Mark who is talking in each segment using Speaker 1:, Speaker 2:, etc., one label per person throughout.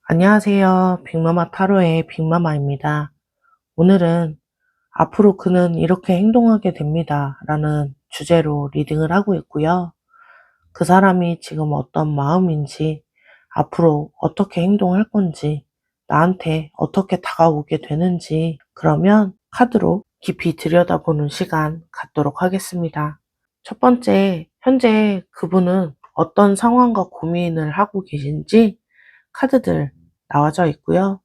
Speaker 1: 안녕하세요. 빅마마 타로의 빅마마입니다. 오늘은 앞으로 그는 이렇게 행동하게 됩니다. 라는 주제로 리딩을 하고 있고요. 그 사람이 지금 어떤 마음인지, 앞으로 어떻게 행동할 건지, 나한테 어떻게 다가오게 되는지, 그러면 카드로 깊이 들여다보는 시간 갖도록 하겠습니다. 첫 번째, 현재 그분은 어떤 상황과 고민을 하고 계신지 카드들 나와져 있고요.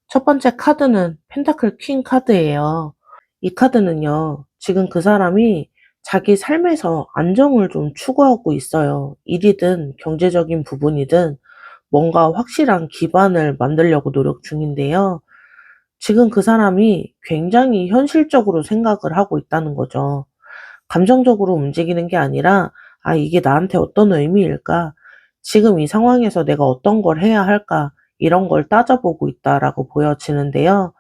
Speaker 1: 첫 번째 카드는 펜타클 퀸 카드예요. 이 카드는요, 지금 그 사람이 자기 삶에서 안정을 좀 추구하고 있어요. 일이든 경제적인 부분이든 뭔가 확실한 기반을 만들려고 노력 중인데요. 지금 그 사람이 굉장히 현실적으로 생각을 하고 있다는 거죠. 감정적으로 움직이는 게 아니라, 아, 이게 나한테 어떤 의미일까? 지금 이 상황에서 내가 어떤 걸 해야 할까? 이런 걸 따져보고 있다라고 보여지는데요.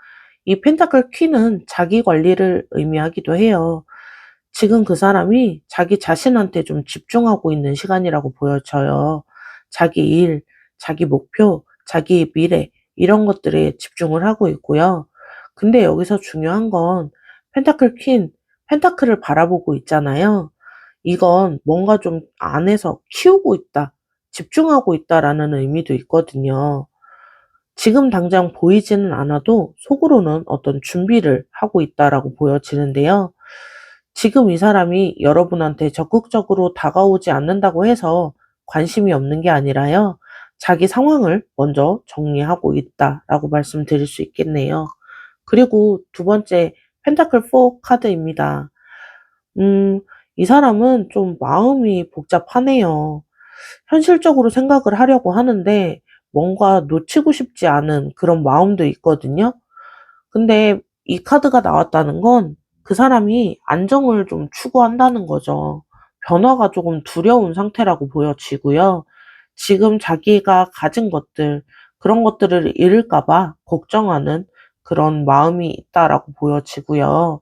Speaker 1: 이 펜타클 퀸은 자기 관리를 의미하기도 해요. 지금 그 사람이 자기 자신한테 좀 집중하고 있는 시간이라고 보여져요. 자기 일, 자기 목표, 자기 미래, 이런 것들에 집중을 하고 있고요. 근데 여기서 중요한 건 펜타클 퀸, 펜타클을 바라보고 있잖아요. 이건 뭔가 좀 안에서 키우고 있다, 집중하고 있다라는 의미도 있거든요. 지금 당장 보이지는 않아도 속으로는 어떤 준비를 하고 있다라고 보여지는데요. 지금 이 사람이 여러분한테 적극적으로 다가오지 않는다고 해서 관심이 없는 게 아니라요. 자기 상황을 먼저 정리하고 있다라고 말씀드릴 수 있겠네요. 그리고 두 번째, 펜타클 4 카드입니다. 이 사람은 좀 마음이 복잡하네요. 현실적으로 생각을 하려고 하는데 뭔가 놓치고 싶지 않은 그런 마음도 있거든요. 근데 이 카드가 나왔다는 건 그 사람이 안정을 좀 추구한다는 거죠. 변화가 조금 두려운 상태라고 보여지고요. 지금 자기가 가진 것들, 그런 것들을 잃을까 봐 걱정하는 그런 마음이 있다라고 보여지고요.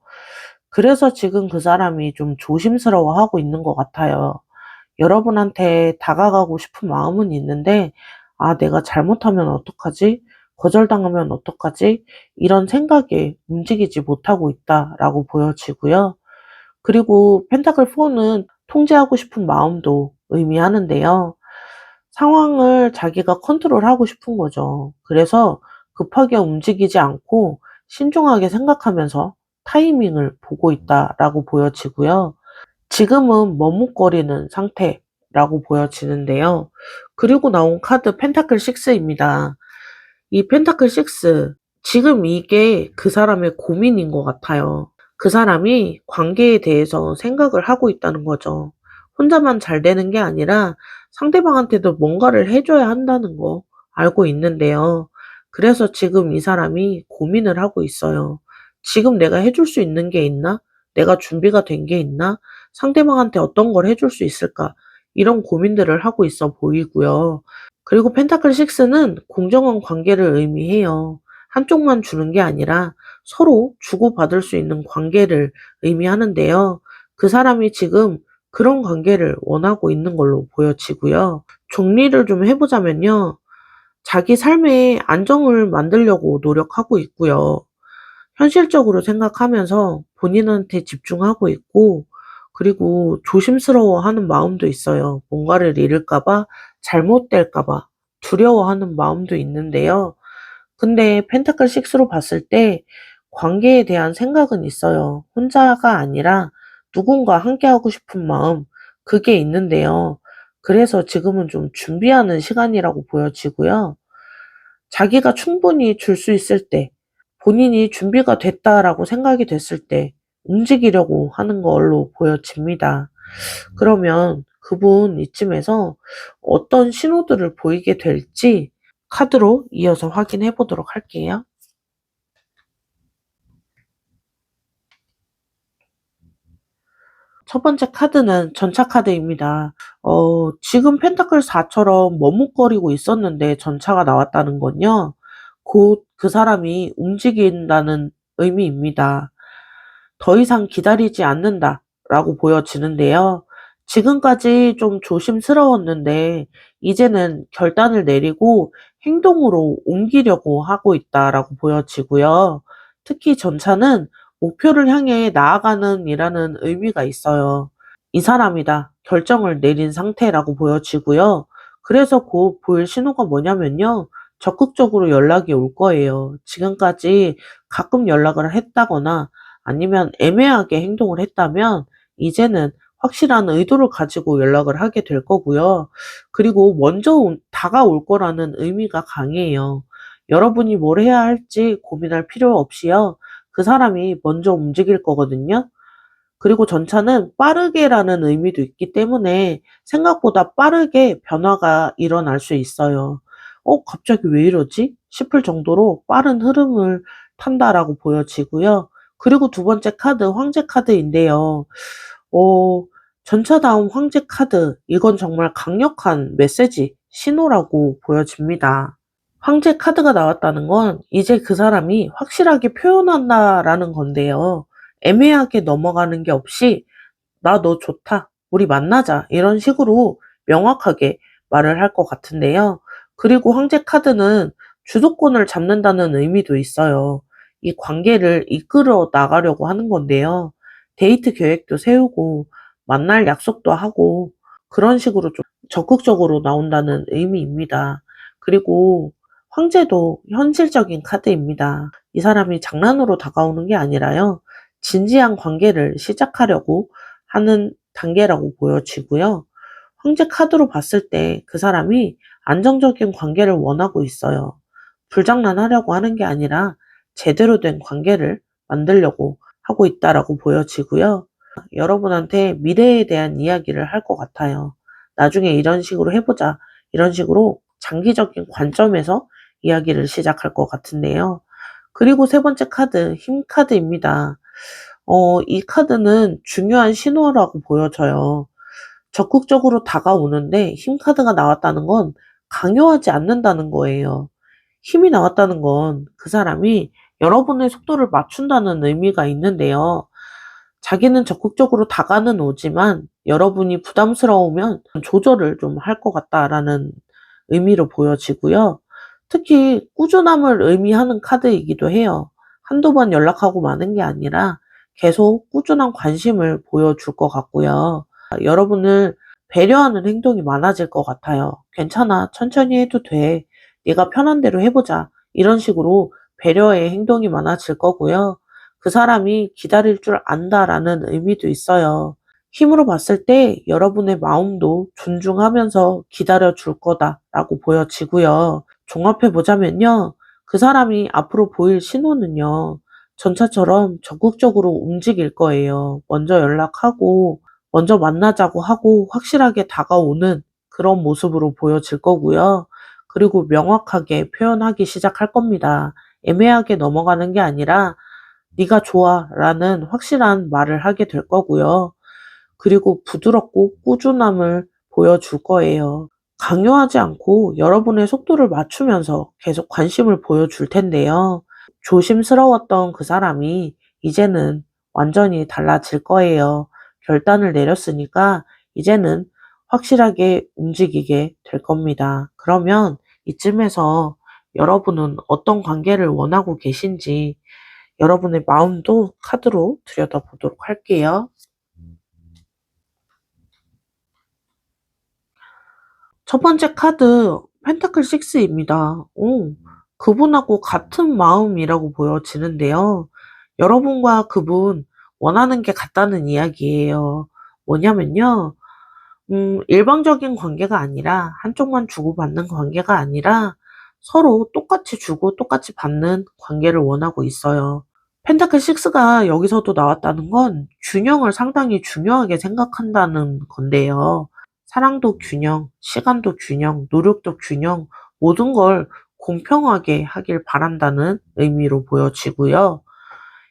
Speaker 1: 그래서 지금 그 사람이 좀 조심스러워하고 있는 것 같아요. 여러분한테 다가가고 싶은 마음은 있는데, 아, 내가 잘못하면 어떡하지? 거절당하면 어떡하지? 이런 생각에 움직이지 못하고 있다라고 보여지고요. 그리고 펜타클 4는 통제하고 싶은 마음도 의미하는데요. 상황을 자기가 컨트롤하고 싶은 거죠. 그래서 급하게 움직이지 않고 신중하게 생각하면서 타이밍을 보고 있다라고 보여지고요. 지금은 머뭇거리는 상태라고 보여지는데요. 그리고 나온 카드 펜타클 6입니다. 이 펜타클 6, 지금 이게 그 사람의 고민인 것 같아요. 그 사람이 관계에 대해서 생각을 하고 있다는 거죠. 혼자만 잘 되는 게 아니라 상대방한테도 뭔가를 해줘야 한다는 거 알고 있는데요. 그래서 지금 이 사람이 고민을 하고 있어요. 지금 내가 해줄 수 있는 게 있나? 내가 준비가 된 게 있나? 상대방한테 어떤 걸 해줄 수 있을까? 이런 고민들을 하고 있어 보이고요. 그리고 펜타클 6는 공정한 관계를 의미해요. 한쪽만 주는 게 아니라 서로 주고받을 수 있는 관계를 의미하는데요. 그 사람이 지금 그런 관계를 원하고 있는 걸로 보여지고요. 정리를 좀 해보자면요. 자기 삶에 안정을 만들려고 노력하고 있고요. 현실적으로 생각하면서 본인한테 집중하고 있고, 그리고 조심스러워하는 마음도 있어요. 뭔가를 잃을까 봐, 잘못될까 봐 두려워하는 마음도 있는데요. 근데 펜타클 6로 봤을 때 관계에 대한 생각은 있어요. 혼자가 아니라 누군가 함께하고 싶은 마음, 그게 있는데요. 그래서 지금은 좀 준비하는 시간이라고 보여지고요. 자기가 충분히 줄 수 있을 때, 본인이 준비가 됐다라고 생각이 됐을 때 움직이려고 하는 걸로 보여집니다. 그러면 그분 이쯤에서 어떤 신호들을 보이게 될지 카드로 이어서 확인해 보도록 할게요. 첫 번째 카드는 전차 카드입니다. 지금 펜타클 4처럼 머뭇거리고 있었는데 전차가 나왔다는 건요. 곧 그 사람이 움직인다는 의미입니다. 더 이상 기다리지 않는다라고 보여지는데요. 지금까지 좀 조심스러웠는데 이제는 결단을 내리고 행동으로 옮기려고 하고 있다라고 보여지고요. 특히 전차는 목표를 향해 나아가는 이라는 의미가 있어요. 이 사람이다. 결정을 내린 상태라고 보여지고요. 그래서 곧 보일 신호가 뭐냐면요. 적극적으로 연락이 올 거예요. 지금까지 가끔 연락을 했다거나 아니면 애매하게 행동을 했다면 이제는 확실한 의도를 가지고 연락을 하게 될 거고요. 그리고 먼저 다가올 거라는 의미가 강해요. 여러분이 뭘 해야 할지 고민할 필요 없이요. 그 사람이 먼저 움직일 거거든요. 그리고 전차는 빠르게라는 의미도 있기 때문에 생각보다 빠르게 변화가 일어날 수 있어요. 갑자기 왜 이러지? 싶을 정도로 빠른 흐름을 탄다라고 보여지고요. 그리고 두 번째 카드, 황제 카드인데요. 어, 전차다운 황제 카드, 이건 정말 강력한 메시지, 신호라고 보여집니다. 황제 카드가 나왔다는 건 이제 그 사람이 확실하게 표현한다라는 건데요. 애매하게 넘어가는 게 없이 "나 너 좋다. 우리 만나자." 이런 식으로 명확하게 말을 할 것 같은데요. 그리고 황제 카드는 주도권을 잡는다는 의미도 있어요. 이 관계를 이끌어 나가려고 하는 건데요. 데이트 계획도 세우고 만날 약속도 하고 그런 식으로 좀 적극적으로 나온다는 의미입니다. 그리고 황제도 현실적인 카드입니다. 이 사람이 장난으로 다가오는 게 아니라요. 진지한 관계를 시작하려고 하는 단계라고 보여지고요. 황제 카드로 봤을 때 그 사람이 안정적인 관계를 원하고 있어요. 불장난하려고 하는 게 아니라 제대로 된 관계를 만들려고 하고 있다라고 보여지고요. 여러분한테 미래에 대한 이야기를 할 것 같아요. 나중에 이런 식으로 해보자. 이런 식으로 장기적인 관점에서 이야기를 시작할 것 같은데요. 그리고 세 번째 카드, 힘 카드입니다. 이 카드는 중요한 신호라고 보여져요. 적극적으로 다가오는데 힘 카드가 나왔다는 건 강요하지 않는다는 거예요. 힘이 나왔다는 건 그 사람이 여러분의 속도를 맞춘다는 의미가 있는데요. 자기는 적극적으로 다가는 오지만 여러분이 부담스러우면 조절을 좀 할 것 같다라는 의미로 보여지고요. 특히 꾸준함을 의미하는 카드이기도 해요. 한두 번 연락하고 마는 게 아니라 계속 꾸준한 관심을 보여줄 것 같고요. 여러분을 배려하는 행동이 많아질 것 같아요. 괜찮아, 천천히 해도 돼. 네가 편한 대로 해보자. 이런 식으로 배려의 행동이 많아질 거고요. 그 사람이 기다릴 줄 안다라는 의미도 있어요. 힘으로 봤을 때 여러분의 마음도 존중하면서 기다려 줄 거다라고 보여지고요. 종합해 보자면요. 그 사람이 앞으로 보일 신호는요. 전차처럼 적극적으로 움직일 거예요. 먼저 연락하고, 먼저 만나자고 하고 확실하게 다가오는 그런 모습으로 보여질 거고요. 그리고 명확하게 표현하기 시작할 겁니다. 애매하게 넘어가는 게 아니라 네가 좋아라는 확실한 말을 하게 될 거고요. 그리고 부드럽고 꾸준함을 보여줄 거예요. 강요하지 않고 여러분의 속도를 맞추면서 계속 관심을 보여줄 텐데요. 조심스러웠던 그 사람이 이제는 완전히 달라질 거예요. 결단을 내렸으니까 이제는 확실하게 움직이게 될 겁니다. 그러면 이쯤에서 여러분은 어떤 관계를 원하고 계신지 여러분의 마음도 카드로 들여다보도록 할게요. 첫 번째 카드 펜타클 6입니다. 그분하고 같은 마음이라고 보여지는데요. 여러분과 그분 원하는 게 같다는 이야기예요. 뭐냐면요. 일방적인 관계가 아니라 한쪽만 주고받는 관계가 아니라 서로 똑같이 주고 똑같이 받는 관계를 원하고 있어요. 펜타클 6가 여기서도 나왔다는 건 균형을 상당히 중요하게 생각한다는 건데요. 사랑도 균형, 시간도 균형, 노력도 균형, 모든 걸 공평하게 하길 바란다는 의미로 보여지고요.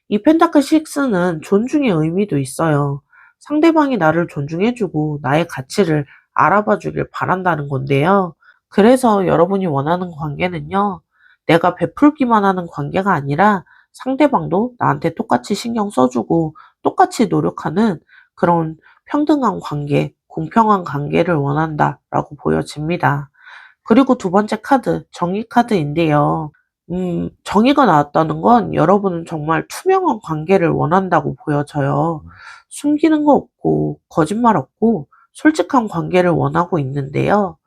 Speaker 1: 이 펜타클 6는 존중의 의미도 있어요. 상대방이 나를 존중해주고 나의 가치를 알아봐 주길 바란다는 건데요. 그래서 여러분이 원하는 관계는요, 내가 베풀기만 하는 관계가 아니라 상대방도 나한테 똑같이 신경 써주고 똑같이 노력하는 그런 평등한 관계, 공평한 관계를 원한다라고 보여집니다. 그리고 두 번째 카드, 정의 카드인데요. 정의가 나왔다는 건 여러분은 정말 투명한 관계를 원한다고 보여져요. 숨기는 거 없고, 거짓말 없고, 솔직한 관계를 원하고 있는데요.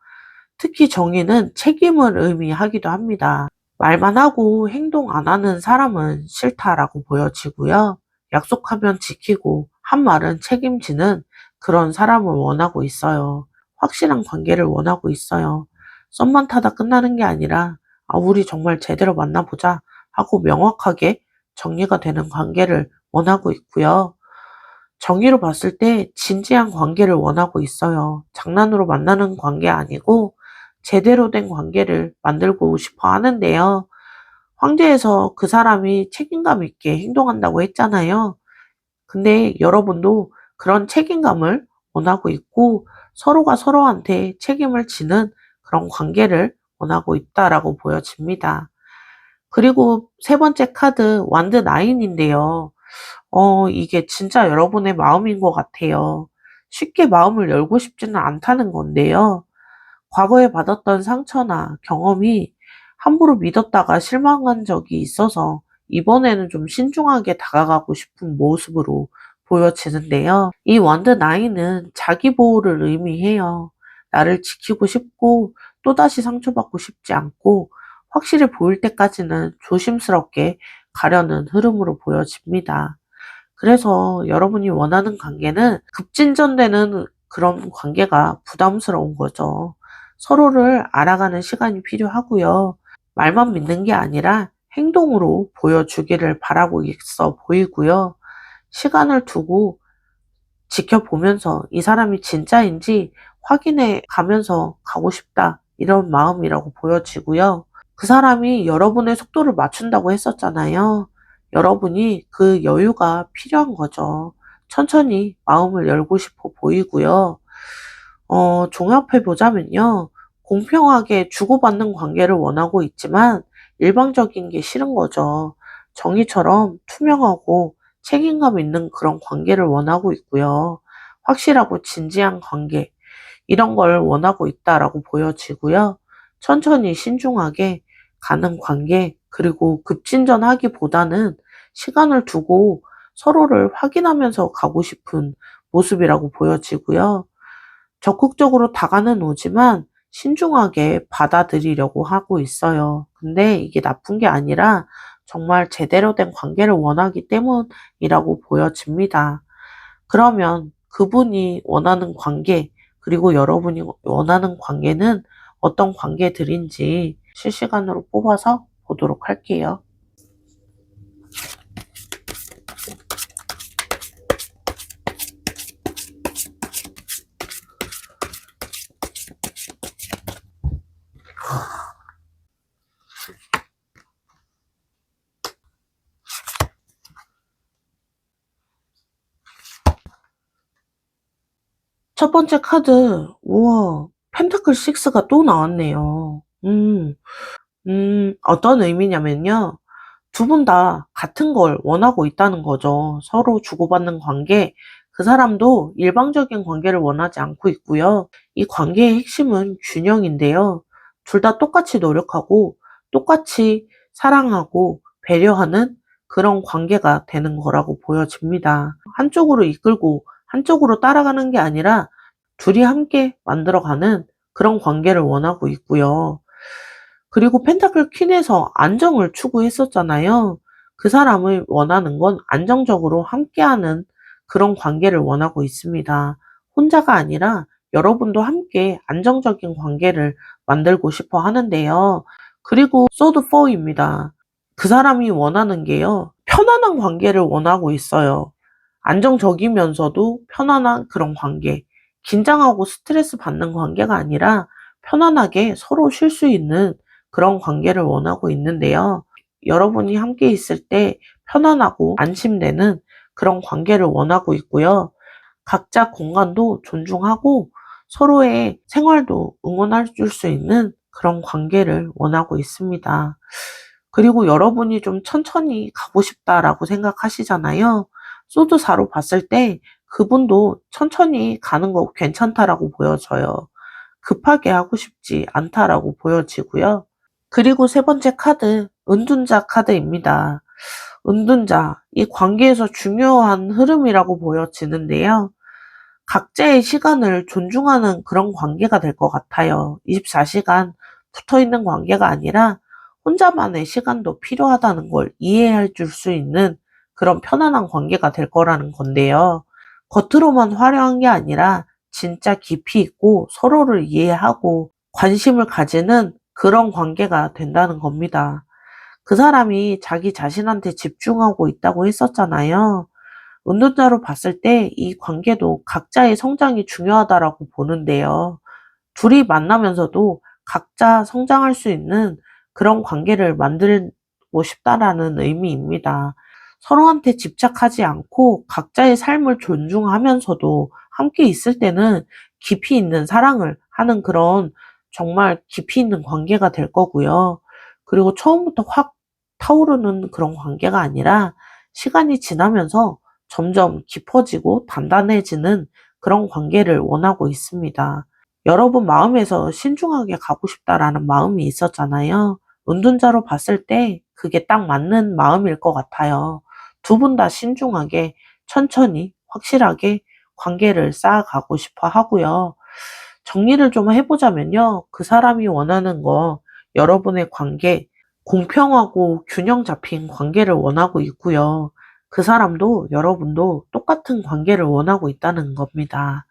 Speaker 1: 특히 정의는 책임을 의미하기도 합니다. 말만 하고 행동 안 하는 사람은 싫다라고 보여지고요. 약속하면 지키고, 한 말은 책임지는 그런 사람을 원하고 있어요. 확실한 관계를 원하고 있어요. 썸만 타다 끝나는 게 아니라 우리 정말 제대로 만나보자 하고 명확하게 정리가 되는 관계를 원하고 있고요. 정의로 봤을 때 진지한 관계를 원하고 있어요. 장난으로 만나는 관계 아니고 제대로 된 관계를 만들고 싶어 하는데요. 황제에서 그 사람이 책임감 있게 행동한다고 했잖아요. 근데 여러분도 그런 책임감을 원하고 있고 서로가 서로한테 책임을 지는 그런 관계를 원하고 있다라고 보여집니다. 그리고 세 번째 카드 완드 9인데요. 이게 진짜 여러분의 마음인 것 같아요. 쉽게 마음을 열고 싶지는 않다는 건데요. 과거에 받았던 상처나 경험이 함부로 믿었다가 실망한 적이 있어서 이번에는 좀 신중하게 다가가고 싶은 모습으로 보여지는데요. 이 완드 나인은 자기 보호를 의미해요. 나를 지키고 싶고 또다시 상처받고 싶지 않고 확실히 보일 때까지는 조심스럽게 가려는 흐름으로 보여집니다. 그래서 여러분이 원하는 관계는 급진전되는 그런 관계가 부담스러운 거죠. 서로를 알아가는 시간이 필요하고요. 말만 믿는 게 아니라 행동으로 보여주기를 바라고 있어 보이고요. 시간을 두고 지켜보면서 이 사람이 진짜인지 확인해 가면서 가고 싶다. 이런 마음이라고 보여지고요. 그 사람이 여러분의 속도를 맞춘다고 했었잖아요. 여러분이 그 여유가 필요한 거죠. 천천히 마음을 열고 싶어 보이고요. 종합해 보자면요. 공평하게 주고받는 관계를 원하고 있지만 일방적인 게 싫은 거죠. 정의처럼 투명하고 책임감 있는 그런 관계를 원하고 있고요. 확실하고 진지한 관계, 이런 걸 원하고 있다라고 보여지고요. 천천히 신중하게 가는 관계, 그리고 급진전하기보다는 시간을 두고 서로를 확인하면서 가고 싶은 모습이라고 보여지고요. 적극적으로 다가는 오지만 신중하게 받아들이려고 하고 있어요. 근데 이게 나쁜 게 아니라 정말 제대로 된 관계를 원하기 때문이라고 보여집니다. 그러면 그분이 원하는 관계, 그리고 여러분이 원하는 관계는 어떤 관계들인지 실시간으로 뽑아서 보도록 할게요. 첫 번째 카드, 우와, 펜타클 6가 또 나왔네요. 어떤 의미냐면요. 두 분 다 같은 걸 원하고 있다는 거죠. 서로 주고받는 관계, 그 사람도 일방적인 관계를 원하지 않고 있고요. 이 관계의 핵심은 균형인데요. 둘 다 똑같이 노력하고, 똑같이 사랑하고, 배려하는 그런 관계가 되는 거라고 보여집니다. 한쪽으로 이끌고, 한쪽으로 따라가는 게 아니라, 둘이 함께 만들어가는 그런 관계를 원하고 있고요. 그리고 펜타클 퀸에서 안정을 추구했었잖아요. 그 사람을 원하는 건 안정적으로 함께하는 그런 관계를 원하고 있습니다. 혼자가 아니라 여러분도 함께 안정적인 관계를 만들고 싶어 하는데요. 그리고 소드 4입니다. 그 사람이 원하는 게요. 편안한 관계를 원하고 있어요. 안정적이면서도 편안한 그런 관계. 긴장하고 스트레스 받는 관계가 아니라 편안하게 서로 쉴 수 있는 그런 관계를 원하고 있는데요. 여러분이 함께 있을 때 편안하고 안심되는 그런 관계를 원하고 있고요. 각자 공간도 존중하고 서로의 생활도 응원해 줄 수 있는 그런 관계를 원하고 있습니다. 그리고 여러분이 좀 천천히 가고 싶다라고 생각하시잖아요. 소드4로 봤을 때 그분도 천천히 가는 거 괜찮다라고 보여져요. 급하게 하고 싶지 않다라고 보여지고요. 그리고 세 번째 카드, 은둔자 카드입니다. 은둔자, 이 관계에서 중요한 흐름이라고 보여지는데요. 각자의 시간을 존중하는 그런 관계가 될 것 같아요. 24시간 붙어 있는 관계가 아니라 혼자만의 시간도 필요하다는 걸 이해해 줄 수 있는 그런 편안한 관계가 될 거라는 건데요. 겉으로만 화려한 게 아니라 진짜 깊이 있고 서로를 이해하고 관심을 가지는 그런 관계가 된다는 겁니다. 그 사람이 자기 자신한테 집중하고 있다고 했었잖아요. 은둔자로 봤을 때 이 관계도 각자의 성장이 중요하다라고 보는데요. 둘이 만나면서도 각자 성장할 수 있는 그런 관계를 만들고 싶다라는 의미입니다. 서로한테 집착하지 않고 각자의 삶을 존중하면서도 함께 있을 때는 깊이 있는 사랑을 하는 그런 정말 깊이 있는 관계가 될 거고요. 그리고 처음부터 확 타오르는 그런 관계가 아니라 시간이 지나면서 점점 깊어지고 단단해지는 그런 관계를 원하고 있습니다. 여러분 마음에서 신중하게 가고 싶다라는 마음이 있었잖아요. 은둔자로 봤을 때 그게 딱 맞는 마음일 것 같아요. 두 분 다 신중하게 천천히 확실하게 관계를 쌓아가고 싶어 하고요. 정리를 좀 해보자면요. 그 사람이 원하는 거 여러분의 관계, 공평하고 균형 잡힌 관계를 원하고 있고요. 그 사람도 여러분도 똑같은 관계를 원하고 있다는 겁니다.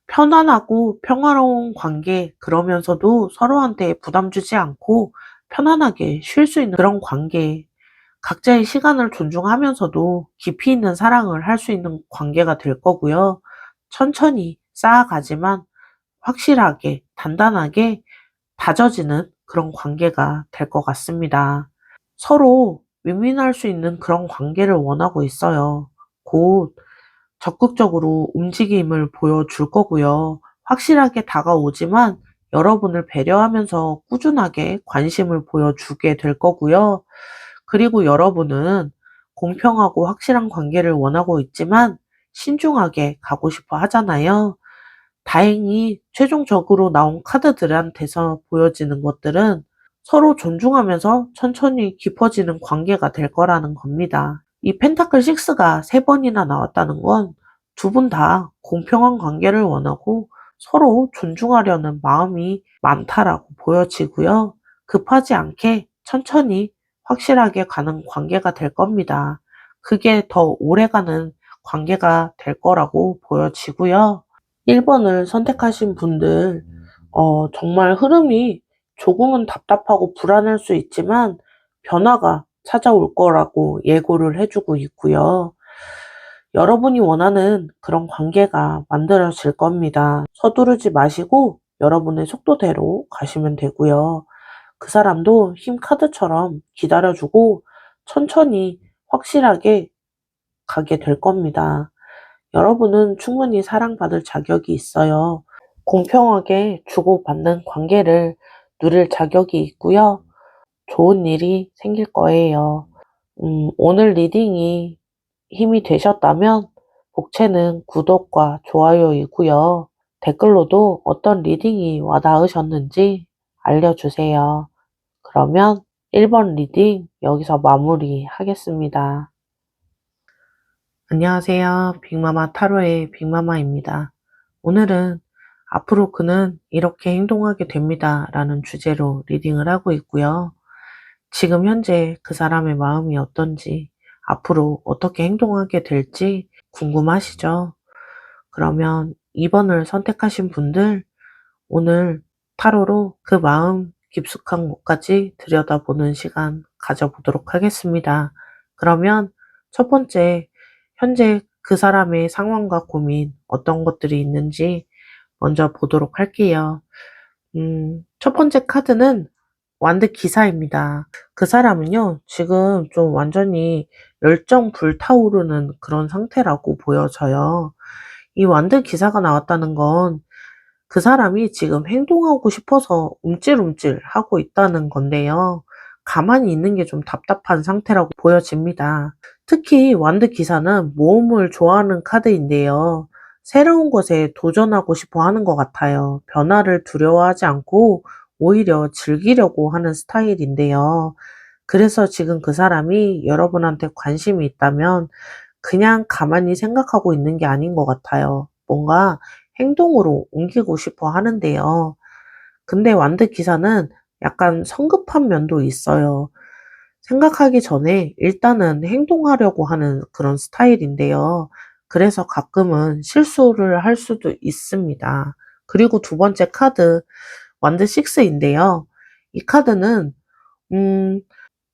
Speaker 1: 편안하고 평화로운 관계, 그러면서도 서로한테 부담 주지 않고 편안하게 쉴 수 있는 그런 관계, 각자의 시간을 존중하면서도 깊이 있는 사랑을 할 수 있는 관계가 될 거고요. 천천히 쌓아가지만 확실하게, 단단하게 다져지는 그런 관계가 될 것 같습니다. 서로 윈윈할 수 있는 그런 관계를 원하고 있어요. 곧 적극적으로 움직임을 보여줄 거고요. 확실하게 다가오지만 여러분을 배려하면서 꾸준하게 관심을 보여주게 될 거고요. 그리고 여러분은 공평하고 확실한 관계를 원하고 있지만 신중하게 가고 싶어 하잖아요. 다행히 최종적으로 나온 카드들한테서 보여지는 것들은 서로 존중하면서 천천히 깊어지는 관계가 될 거라는 겁니다. 이 펜타클 6가 3번이나 나왔다는 건 두 분 다 공평한 관계를 원하고 서로 존중하려는 마음이 많다라고 보여지고요. 급하지 않게 천천히 확실하게 가는 관계가 될 겁니다. 그게 더 오래가는 관계가 될 거라고 보여지고요. 1번을 선택하신 분들, 정말 흐름이 조금은 답답하고 불안할 수 있지만 변화가 찾아올 거라고 예고를 해주고 있고요. 여러분이 원하는 그런 관계가 만들어질 겁니다. 서두르지 마시고 여러분의 속도대로 가시면 되고요. 그 사람도 힘 카드처럼 기다려주고 천천히 확실하게 가게 될 겁니다. 여러분은 충분히 사랑받을 자격이 있어요. 공평하게 주고받는 관계를 누릴 자격이 있고요. 좋은 일이 생길 거예요. 오늘 리딩이 힘이 되셨다면 복채는 구독과 좋아요이고요. 댓글로도 어떤 리딩이 와닿으셨는지 알려주세요. 그러면 1번 리딩 여기서 마무리하겠습니다. 안녕하세요. 빅마마 타로의 빅마마입니다. 오늘은 앞으로 그는 이렇게 행동하게 됩니다. 라는 주제로 리딩을 하고 있고요. 지금 현재 그 사람의 마음이 어떤지, 앞으로 어떻게 행동하게 될지 궁금하시죠? 그러면 2번을 선택하신 분들, 오늘 타로로 그 마음 깊숙한 곳까지 들여다보는 시간 가져보도록 하겠습니다. 그러면 첫 번째, 현재 그 사람의 상황과 고민, 어떤 것들이 있는지 먼저 보도록 할게요. 첫 번째 카드는 완드 기사입니다. 그 사람은요, 지금 좀 완전히 열정 불타오르는 그런 상태라고 보여져요. 이 완드 기사가 나왔다는 건 그 사람이 지금 행동하고 싶어서 움찔움찔 하고 있다는 건데요. 가만히 있는 게 좀 답답한 상태라고 보여집니다. 특히 완드 기사는 모험을 좋아하는 카드인데요. 새로운 것에 도전하고 싶어 하는 것 같아요. 변화를 두려워하지 않고 오히려 즐기려고 하는 스타일인데요. 그래서 지금 그 사람이 여러분한테 관심이 있다면 그냥 가만히 생각하고 있는 게 아닌 것 같아요. 뭔가 행동으로 옮기고 싶어 하는데요. 근데 완드 기사는 약간 성급한 면도 있어요. 생각하기 전에 일단은 행동하려고 하는 그런 스타일인데요. 그래서 가끔은 실수를 할 수도 있습니다. 그리고 두 번째 카드, 완드 6인데요. 이 카드는,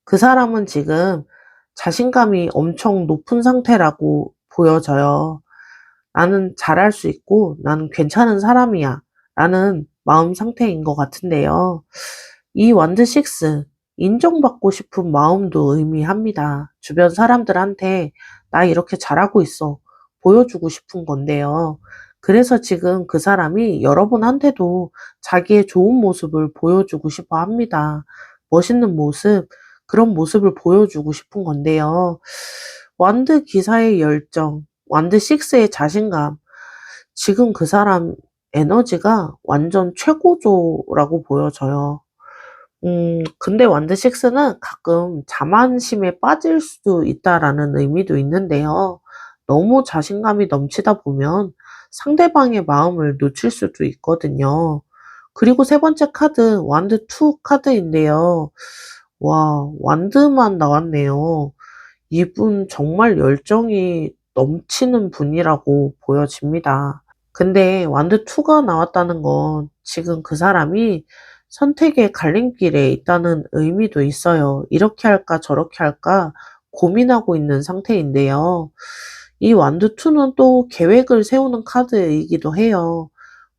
Speaker 1: 그 사람은 지금 자신감이 엄청 높은 상태라고 보여져요. 나는 잘할 수 있고 나는 괜찮은 사람이야 라는 마음 상태인 것 같은데요. 이 완드 6, 인정받고 싶은 마음도 의미합니다. 주변 사람들한테 나 이렇게 잘하고 있어 보여주고 싶은 건데요. 그래서 지금 그 사람이 여러분한테도 자기의 좋은 모습을 보여주고 싶어 합니다. 멋있는 모습, 그런 모습을 보여주고 싶은 건데요. 완드 기사의 열정, 완드 6의 자신감, 지금 그 사람 에너지가 완전 최고조라고 보여져요. 근데 완드 6는 가끔 자만심에 빠질 수도 있다라는 의미도 있는데요. 너무 자신감이 넘치다 보면 상대방의 마음을 놓칠 수도 있거든요. 그리고 세 번째 카드, 완드 2 카드인데요. 와, 완드만 나왔네요. 이분 정말 열정이 넘치는 분이라고 보여집니다. 근데 완드 2가 나왔다는 건 지금 그 사람이 선택의 갈림길에 있다는 의미도 있어요. 이렇게 할까 저렇게 할까 고민하고 있는 상태인데요. 이 완드 2는 또 계획을 세우는 카드이기도 해요.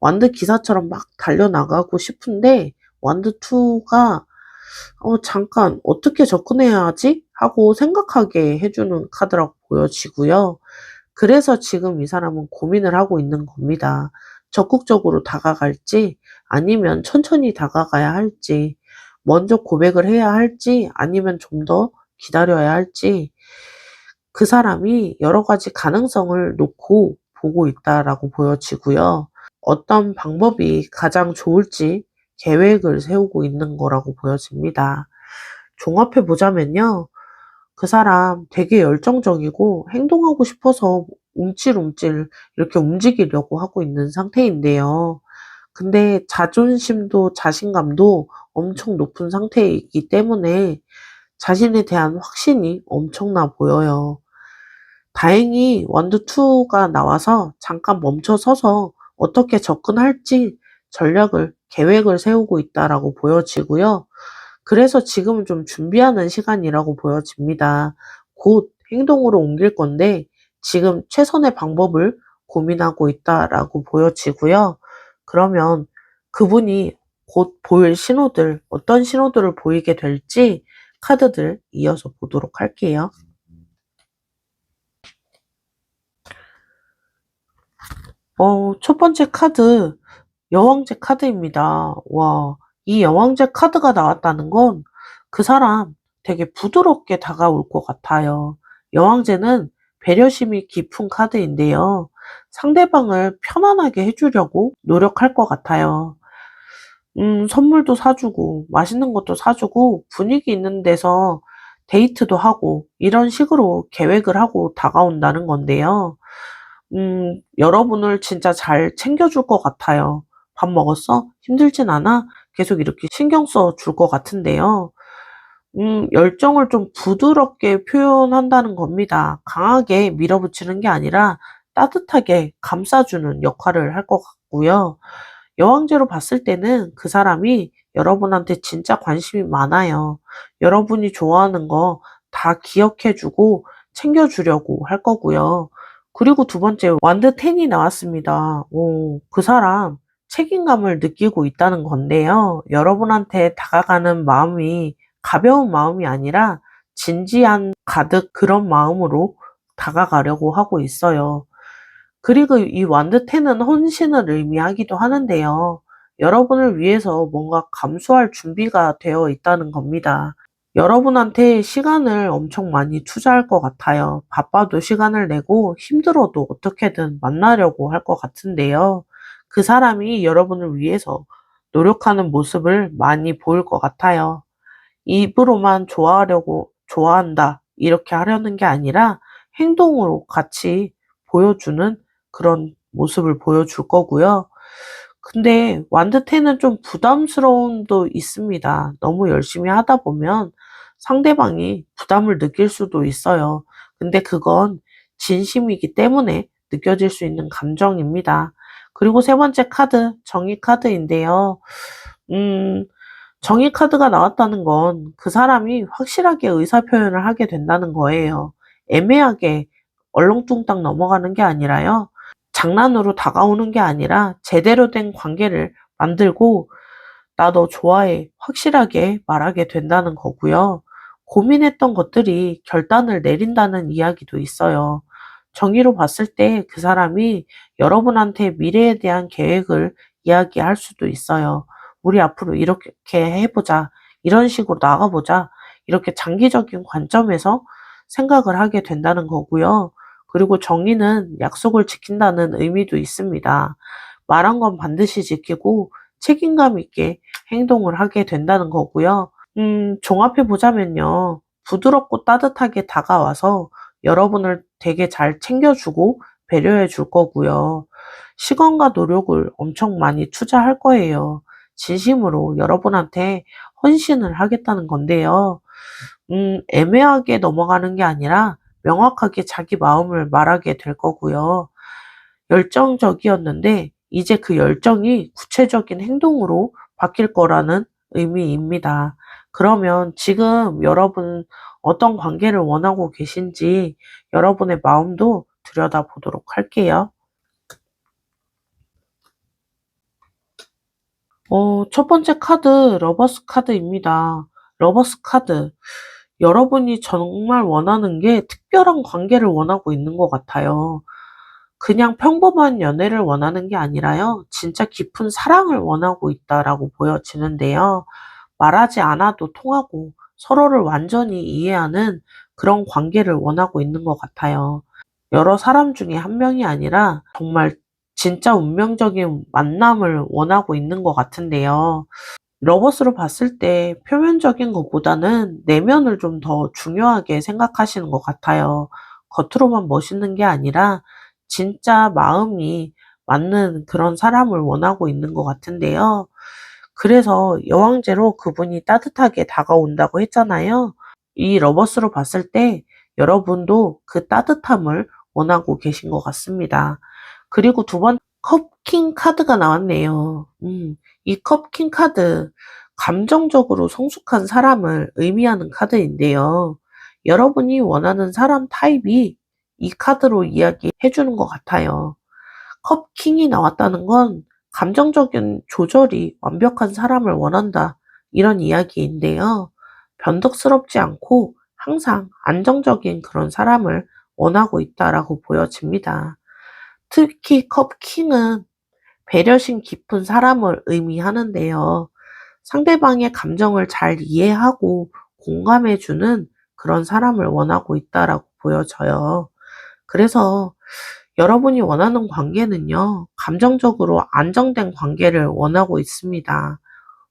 Speaker 1: 완드 기사처럼 막 달려나가고 싶은데 완드 2가 잠깐 어떻게 접근해야 하지? 하고 생각하게 해주는 카드라고 보여지고요. 그래서 지금 이 사람은 고민을 하고 있는 겁니다. 적극적으로 다가갈지 아니면 천천히 다가가야 할지, 먼저 고백을 해야 할지 아니면 좀 더 기다려야 할지, 그 사람이 여러 가지 가능성을 놓고 보고 있다라고 보여지고요. 어떤 방법이 가장 좋을지 계획을 세우고 있는 거라고 보여집니다. 종합해 보자면요. 그 사람 되게 열정적이고 행동하고 싶어서 움찔움찔 이렇게 움직이려고 하고 있는 상태인데요. 근데 자존심도 자신감도 엄청 높은 상태이기 때문에 자신에 대한 확신이 엄청나 보여요. 다행히 원드 2가 나와서 잠깐 멈춰 서서 어떻게 접근할지 전략을, 계획을 세우고 있다라고 보여지고요. 그래서 지금은 좀 준비하는 시간이라고 보여집니다. 곧 행동으로 옮길 건데 지금 최선의 방법을 고민하고 있다라고 보여지고요. 그러면 그분이 곧 보일 신호들, 어떤 신호들을 보이게 될지 카드들 이어서 보도록 할게요. 첫 번째 카드, 여왕제 카드입니다. 와, 이 여왕제 카드가 나왔다는 건 그 사람 되게 부드럽게 다가올 것 같아요. 여왕제는 배려심이 깊은 카드인데요. 상대방을 편안하게 해주려고 노력할 것 같아요. 선물도 사주고, 맛있는 것도 사주고, 분위기 있는 데서 데이트도 하고, 이런 식으로 계획을 하고 다가온다는 건데요. 여러분을 진짜 잘 챙겨줄 것 같아요. 밥 먹었어? 힘들진 않아? 계속 이렇게 신경 써 줄 것 같은데요. 열정을 좀 부드럽게 표현한다는 겁니다. 강하게 밀어붙이는 게 아니라 따뜻하게 감싸주는 역할을 할 것 같고요. 여왕제로 봤을 때는 그 사람이 여러분한테 진짜 관심이 많아요. 여러분이 좋아하는 거 다 기억해 주고 챙겨 주려고 할 거고요. 그리고 두 번째 완드 10이 나왔습니다. 그 사람 책임감을 느끼고 있다는 건데요. 여러분한테 다가가는 마음이 가벼운 마음이 아니라 진지한 가득 그런 마음으로 다가가려고 하고 있어요. 그리고 이 완드 10은 헌신을 의미하기도 하는데요. 여러분을 위해서 뭔가 감수할 준비가 되어 있다는 겁니다. 여러분한테 시간을 엄청 많이 투자할 것 같아요. 바빠도 시간을 내고 힘들어도 어떻게든 만나려고 할 것 같은데요. 그 사람이 여러분을 위해서 노력하는 모습을 많이 보일 것 같아요. 입으로만 좋아하려고 좋아한다 이렇게 하려는 게 아니라 행동으로 같이 보여주는 그런 모습을 보여줄 거고요. 근데 완드테는 좀 부담스러움도 있습니다. 너무 열심히 하다 보면 상대방이 부담을 느낄 수도 있어요. 근데 그건 진심이기 때문에 느껴질 수 있는 감정입니다. 그리고 세 번째 카드, 정의 카드인데요. 음, 정의 카드가 나왔다는 건 그 사람이 확실하게 의사표현을 하게 된다는 거예요. 애매하게 얼렁뚱땅 넘어가는 게 아니라요. 장난으로 다가오는 게 아니라 제대로 된 관계를 만들고 "나 너 좋아해." 확실하게 말하게 된다는 거고요. 고민했던 것들이 결단을 내린다는 이야기도 있어요. 정의로 봤을 때 그 사람이 여러분한테 미래에 대한 계획을 이야기할 수도 있어요. "우리 앞으로 이렇게 해 보자. 이런 식으로 나가 보자." 이렇게 장기적인 관점에서 생각을 하게 된다는 거고요. 그리고 정의는 약속을 지킨다는 의미도 있습니다. 말한 건 반드시 지키고 책임감 있게 행동을 하게 된다는 거고요. 종합해 보자면요. 부드럽고 따뜻하게 다가와서 여러분을 되게 잘 챙겨주고 배려해 줄 거고요. 시간과 노력을 엄청 많이 투자할 거예요. 진심으로 여러분한테 헌신을 하겠다는 건데요. 애매하게 넘어가는 게 아니라 명확하게 자기 마음을 말하게 될 거고요. 열정적이었는데 이제 그 열정이 구체적인 행동으로 바뀔 거라는 의미입니다. 그러면 지금 여러분 어떤 관계를 원하고 계신지 여러분의 마음도 들여다보도록 할게요. 첫 번째 카드 러버스 카드입니다. 러버스 카드. 여러분이 정말 원하는 게 특별한 관계를 원하고 있는 것 같아요. 그냥 평범한 연애를 원하는 게 아니라요. 진짜 깊은 사랑을 원하고 있다라고 보여지는데요. 말하지 않아도 통하고 서로를 완전히 이해하는 그런 관계를 원하고 있는 것 같아요. 여러 사람 중에 한 명이 아니라 정말 진짜 운명적인 만남을 원하고 있는 것 같은데요. 러버스로 봤을 때 표면적인 것보다는 내면을 좀 더 중요하게 생각하시는 것 같아요. 겉으로만 멋있는 게 아니라 진짜 마음이 맞는 그런 사람을 원하고 있는 것 같은데요. 그래서 여왕제로 그분이 따뜻하게 다가온다고 했잖아요. 이 러버스로 봤을 때 여러분도 그 따뜻함을 원하고 계신 것 같습니다. 그리고 두 번 컵킹 카드가 나왔네요. 이 컵킹 카드 감정적으로 성숙한 사람을 의미하는 카드인데요. 여러분이 원하는 사람 타입이 이 카드로 이야기해 주는 것 같아요. 컵킹이 나왔다는 건 감정적인 조절이 완벽한 사람을 원한다. 이런 이야기인데요. 변덕스럽지 않고 항상 안정적인 그런 사람을 원하고 있다라고 보여집니다. 특히 컵킹은 배려심 깊은 사람을 의미하는데요. 상대방의 감정을 잘 이해하고 공감해주는 그런 사람을 원하고 있다라고 보여져요. 그래서 여러분이 원하는 관계는요, 감정적으로 안정된 관계를 원하고 있습니다.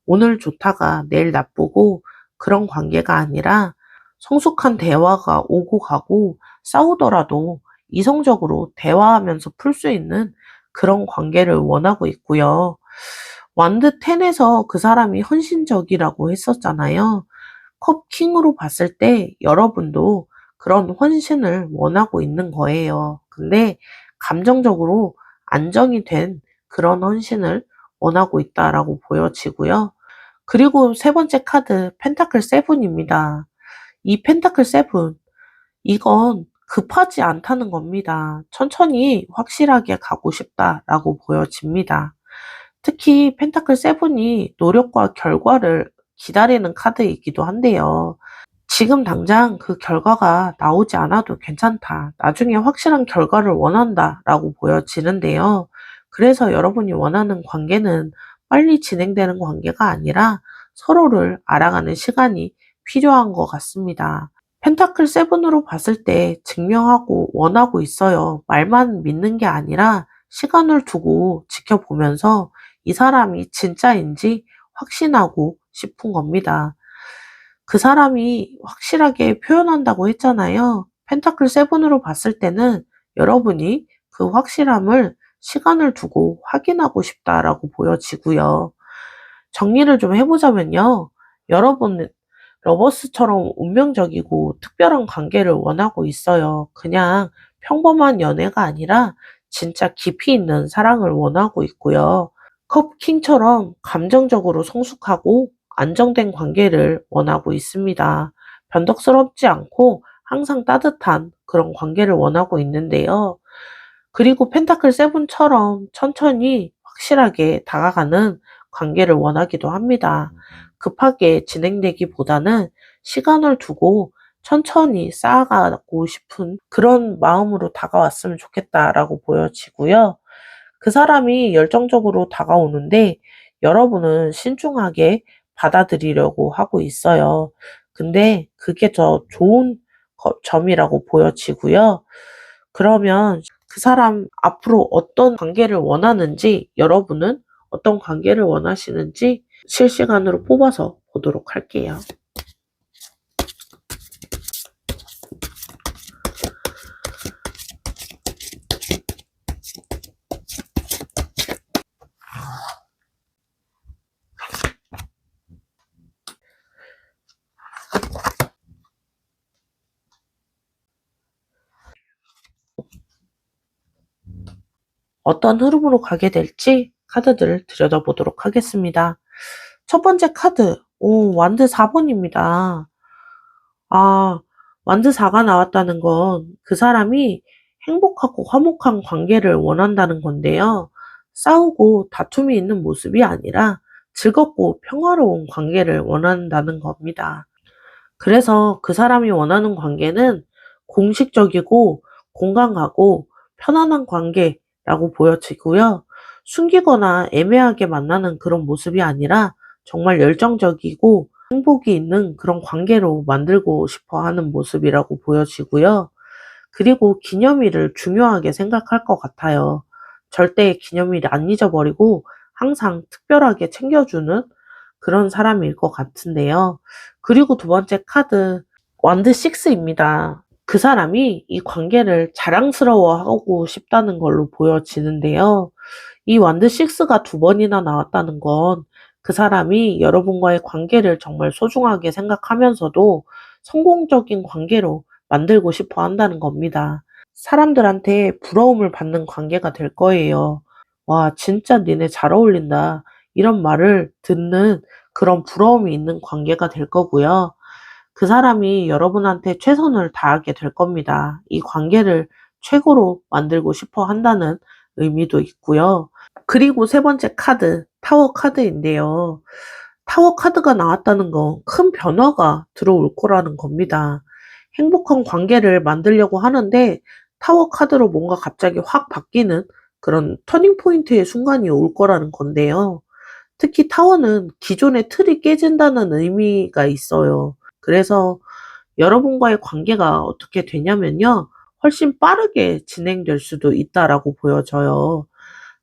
Speaker 1: 오늘 좋다가 내일 나쁘고 그런 관계가 아니라 성숙한 대화가 오고 가고 싸우더라도 이성적으로 대화하면서 풀 수 있는 그런 관계를 원하고 있고요. 완드 10에서 그 사람이 헌신적이라고 했었잖아요. 컵 킹으로 봤을 때 여러분도 그런 헌신을 원하고 있는 거예요. 근데 감정적으로 안정이 된 그런 헌신을 원하고 있다라고 보여지고요. 그리고 세 번째 카드 펜타클 7입니다. 이 펜타클 7, 이건 급하지 않다는 겁니다. 천천히 확실하게 가고 싶다라고 보여집니다. 특히 펜타클 7이 노력과 결과를 기다리는 카드이기도 한데요. 지금 당장 그 결과가 나오지 않아도 괜찮다. 나중에 확실한 결과를 원한다 라고 보여지는데요. 그래서 여러분이 원하는 관계는 빨리 진행되는 관계가 아니라 서로를 알아가는 시간이 필요한 것 같습니다. 펜타클 7으로 봤을 때 증명하고 원하고 있어요. 말만 믿는 게 아니라 시간을 두고 지켜보면서 이 사람이 진짜인지 확신하고 싶은 겁니다. 그 사람이 확실하게 표현한다고 했잖아요. 펜타클 7으로 봤을 때는 여러분이 그 확실함을 시간을 두고 확인하고 싶다라고 보여지고요. 정리를 좀 해보자면요. 여러분은 러버스처럼 운명적이고 특별한 관계를 원하고 있어요. 그냥 평범한 연애가 아니라 진짜 깊이 있는 사랑을 원하고 있고요. 컵킹처럼 감정적으로 성숙하고 안정된 관계를 원하고 있습니다. 변덕스럽지 않고 항상 따뜻한 그런 관계를 원하고 있는데요. 그리고 펜타클 7처럼 천천히 확실하게 다가가는 관계를 원하기도 합니다. 급하게 진행되기보다는 시간을 두고 천천히 쌓아가고 싶은 그런 마음으로 다가왔으면 좋겠다라고 보여지고요. 그 사람이 열정적으로 다가오는데 여러분은 신중하게 받아들이려고 하고 있어요. 근데 그게 더 좋은 점이라고 보여지고요. 그러면 그 사람 앞으로 어떤 관계를 원하는지, 여러분은 어떤 관계를 원하시는지 실시간으로 뽑아서 보도록 할게요. 어떤 흐름으로 가게 될지 카드들을 들여다보도록 하겠습니다. 첫 번째 카드, 완드 4번입니다. 아, 완드 4가 나왔다는 건 그 사람이 행복하고 화목한 관계를 원한다는 건데요. 싸우고 다툼이 있는 모습이 아니라 즐겁고 평화로운 관계를 원한다는 겁니다. 그래서 그 사람이 원하는 관계는 공식적이고 공감 가고 편안한 관계라고 보여지고요. 숨기거나 애매하게 만나는 그런 모습이 아니라 정말 열정적이고 행복이 있는 그런 관계로 만들고 싶어 하는 모습이라고 보여지고요. 그리고 기념일을 중요하게 생각할 것 같아요. 절대 기념일 안 잊어버리고 항상 특별하게 챙겨주는 그런 사람일 것 같은데요. 그리고 두 번째 카드, 완드 6입니다. 그 사람이 이 관계를 자랑스러워하고 싶다는 걸로 보여지는데요. 이 완드 6가 두 번이나 나왔다는 건 그 사람이 여러분과의 관계를 정말 소중하게 생각하면서도 성공적인 관계로 만들고 싶어 한다는 겁니다. 사람들한테 부러움을 받는 관계가 될 거예요. 와, 진짜 니네 잘 어울린다. 이런 말을 듣는 그런 부러움이 있는 관계가 될 거고요. 그 사람이 여러분한테 최선을 다하게 될 겁니다. 이 관계를 최고로 만들고 싶어 한다는 의미도 있고요. 그리고 세 번째 카드, 타워 카드인데요. 타워 카드가 나왔다는 건 큰 변화가 들어올 거라는 겁니다. 행복한 관계를 만들려고 하는데 타워 카드로 뭔가 갑자기 확 바뀌는 그런 터닝 포인트의 순간이 올 거라는 건데요. 특히 타워는 기존의 틀이 깨진다는 의미가 있어요. 그래서 여러분과의 관계가 어떻게 되냐면요. 훨씬 빠르게 진행될 수도 있다라고 보여져요.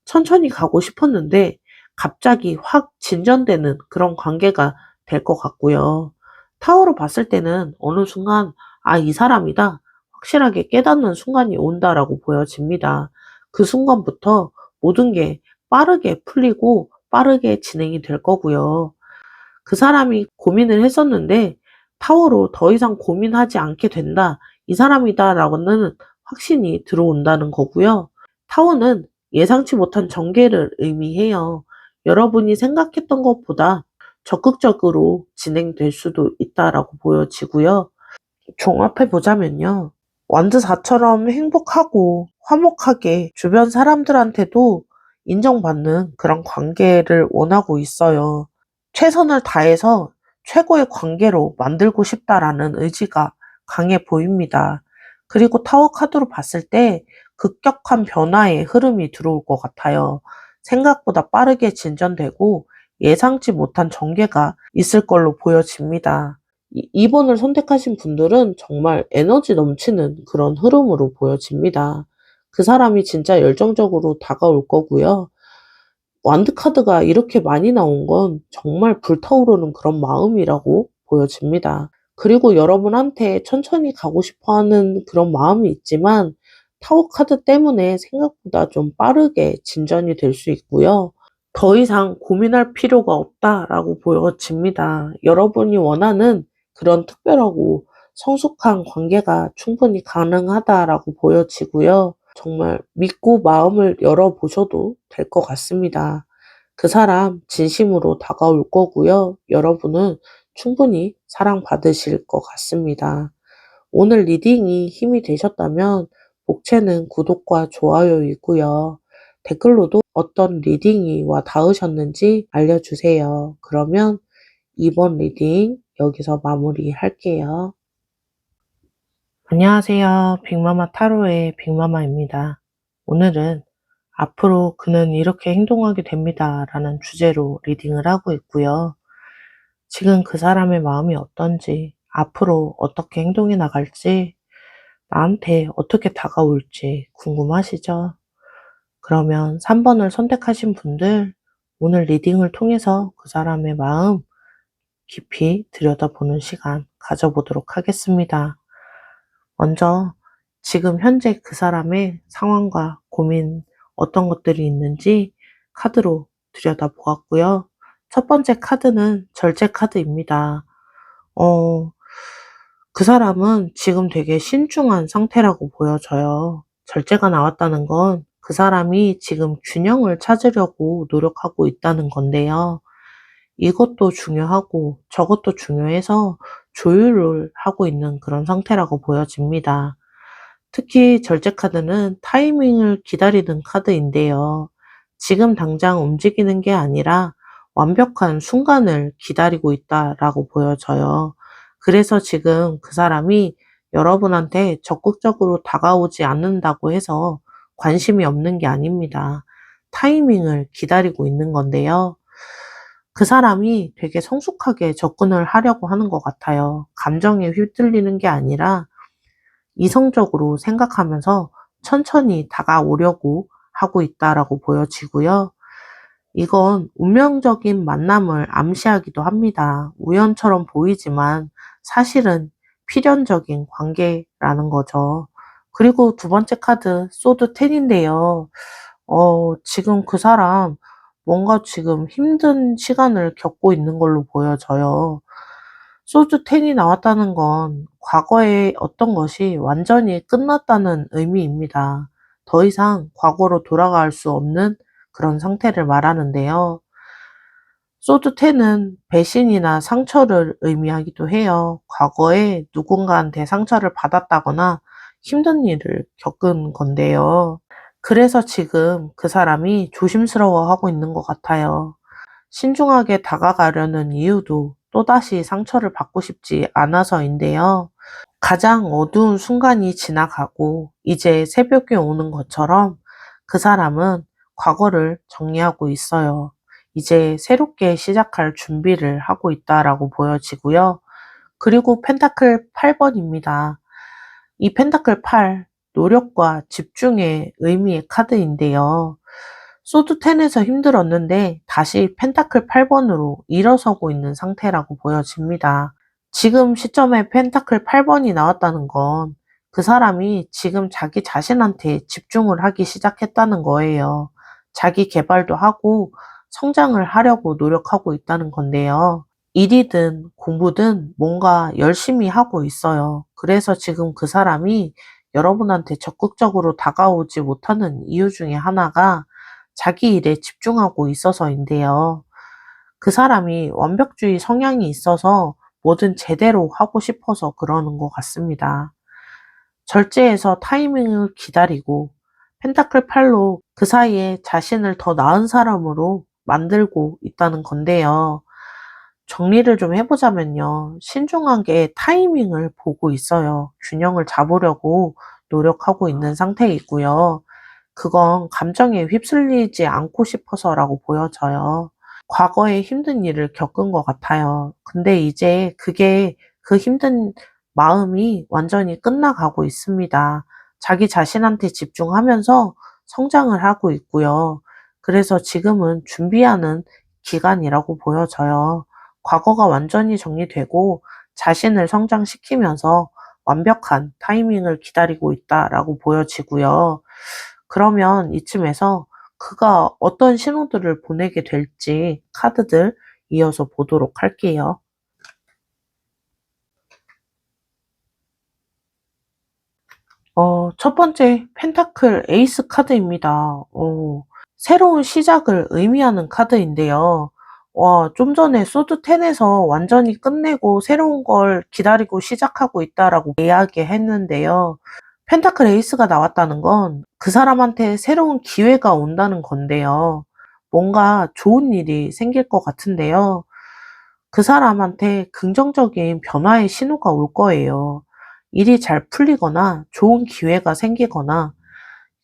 Speaker 1: 천천히 가고 싶었는데 갑자기 확 진전되는 그런 관계가 될 것 같고요. 타워로 봤을 때는 어느 순간 아, 이 사람이다. 확실하게 깨닫는 순간이 온다라고 보여집니다. 그 순간부터 모든 게 빠르게 풀리고 빠르게 진행이 될 거고요. 그 사람이 고민을 했었는데 타워로 더 이상 고민하지 않게 된다. 이 사람이다라고는 확신이 들어온다는 거고요. 타워는 예상치 못한 전개를 의미해요. 여러분이 생각했던 것보다 적극적으로 진행될 수도 있다라고 보여지고요. 종합해 보자면요. 완드사처럼 행복하고 화목하게 주변 사람들한테도 인정받는 그런 관계를 원하고 있어요. 최선을 다해서 최고의 관계로 만들고 싶다라는 의지가 강해 보입니다. 그리고 타워 카드로 봤을 때 급격한 변화의 흐름이 들어올 것 같아요. 생각보다 빠르게 진전되고 예상치 못한 전개가 있을 걸로 보여집니다. 2번을 선택하신 분들은 정말 에너지 넘치는 그런 흐름으로 보여집니다. 그 사람이 진짜 열정적으로 다가올 거고요. 완드 카드가 이렇게 많이 나온 건 정말 불타오르는 그런 마음이라고 보여집니다. 그리고 여러분한테 천천히 가고 싶어 하는 그런 마음이 있지만 타워 카드 때문에 생각보다 좀 빠르게 진전이 될 수 있고요. 더 이상 고민할 필요가 없다라고 보여집니다. 여러분이 원하는 그런 특별하고 성숙한 관계가 충분히 가능하다라고 보여지고요. 정말 믿고 마음을 열어보셔도 될 것 같습니다. 그 사람 진심으로 다가올 거고요. 여러분은 충분히 사랑받으실 것 같습니다. 오늘 리딩이 힘이 되셨다면 복채는 구독과 좋아요이고요. 댓글로도 어떤 리딩이 와 닿으셨는지 알려주세요. 그러면 이번 리딩 여기서 마무리할게요. 안녕하세요. 빅마마 타로의 빅마마입니다. 오늘은 앞으로 그는 이렇게 행동하게 됩니다. 라는 주제로 리딩을 하고 있고요. 지금 그 사람의 마음이 어떤지, 앞으로 어떻게 행동해 나갈지, 나한테 어떻게 다가올지 궁금하시죠? 그러면 3번을 선택하신 분들, 오늘 리딩을 통해서 그 사람의 마음 깊이 들여다보는 시간 가져보도록 하겠습니다. 먼저 지금 현재 그 사람의 상황과 고민 어떤 것들이 있는지 카드로 들여다보았고요. 첫 번째 카드는 절제 카드입니다. 그 사람은 지금 되게 신중한 상태라고 보여져요. 절제가 나왔다는 건 그 사람이 지금 균형을 찾으려고 노력하고 있다는 건데요. 이것도 중요하고 저것도 중요해서 조율을 하고 있는 그런 상태라고 보여집니다. 특히 절제 카드는 타이밍을 기다리는 카드인데요. 지금 당장 움직이는 게 아니라 완벽한 순간을 기다리고 있다라고 보여져요. 그래서 지금 그 사람이 여러분한테 적극적으로 다가오지 않는다고 해서 관심이 없는 게 아닙니다. 타이밍을 기다리고 있는 건데요. 그 사람이 되게 성숙하게 접근을 하려고 하는 것 같아요. 감정에 휩쓸리는 게 아니라 이성적으로 생각하면서 천천히 다가오려고 하고 있다라고 보여지고요. 이건 운명적인 만남을 암시하기도 합니다. 우연처럼 보이지만 사실은 필연적인 관계라는 거죠. 그리고 두 번째 카드 소드 10인데요. 지금 그 사람 뭔가 지금 힘든 시간을 겪고 있는 걸로 보여져요. 소주 10이 나왔다는 건 과거의 어떤 것이 완전히 끝났다는 의미입니다. 더 이상 과거로 돌아갈 수 없는 그런 상태를 말하는데요. 소드 10은 배신이나 상처를 의미하기도 해요. 과거에 누군가한테 상처를 받았다거나 힘든 일을 겪은 건데요. 그래서 지금 그 사람이 조심스러워하고 있는 것 같아요. 신중하게 다가가려는 이유도 또다시 상처를 받고 싶지 않아서인데요. 가장 어두운 순간이 지나가고 이제 새벽이 오는 것처럼 그 사람은 과거를 정리하고 있어요. 이제 새롭게 시작할 준비를 하고 있다라고 보여지고요. 그리고 펜타클 8번입니다. 이 펜타클 8, 노력과 집중의 의미의 카드인데요. 소드 10에서 힘들었는데 다시 펜타클 8번으로 일어서고 있는 상태라고 보여집니다. 지금 시점에 펜타클 8번이 나왔다는 건 그 사람이 지금 자기 자신한테 집중을 하기 시작했다는 거예요. 자기 개발도 하고 성장을 하려고 노력하고 있다는 건데요. 일이든 공부든 뭔가 열심히 하고 있어요. 그래서 지금 그 사람이 여러분한테 적극적으로 다가오지 못하는 이유 중에 하나가 자기 일에 집중하고 있어서인데요. 그 사람이 완벽주의 성향이 있어서 뭐든 제대로 하고 싶어서 그러는 것 같습니다. 절제해서 타이밍을 기다리고 펜타클 8로 그 사이에 자신을 더 나은 사람으로 만들고 있다는 건데요. 정리를 좀 해보자면요. 신중하게 타이밍을 보고 있어요. 균형을 잡으려고 노력하고 있는 상태이고요. 그건 감정에 휩쓸리지 않고 싶어서라고 보여져요. 과거에 힘든 일을 겪은 것 같아요. 근데 이제 그 힘든 마음이 완전히 끝나가고 있습니다. 자기 자신한테 집중하면서 성장을 하고 있고요. 그래서 지금은 준비하는 기간이라고 보여져요. 과거가 완전히 정리되고 자신을 성장시키면서 완벽한 타이밍을 기다리고 있다라고 보여지고요. 그러면 이쯤에서 그가 어떤 신호들을 보내게 될지 카드들 이어서 보도록 할게요. 첫 번째 펜타클 에이스 카드입니다. 새로운 시작을 의미하는 카드인데요. 좀 전에 소드 10에서 완전히 끝내고 새로운 걸 기다리고 시작하고 있다라고 이야기했는데요. 펜타클 에이스가 나왔다는 건 그 사람한테 새로운 기회가 온다는 건데요. 뭔가 좋은 일이 생길 것 같은데요. 그 사람한테 긍정적인 변화의 신호가 올 거예요. 일이 잘 풀리거나 좋은 기회가 생기거나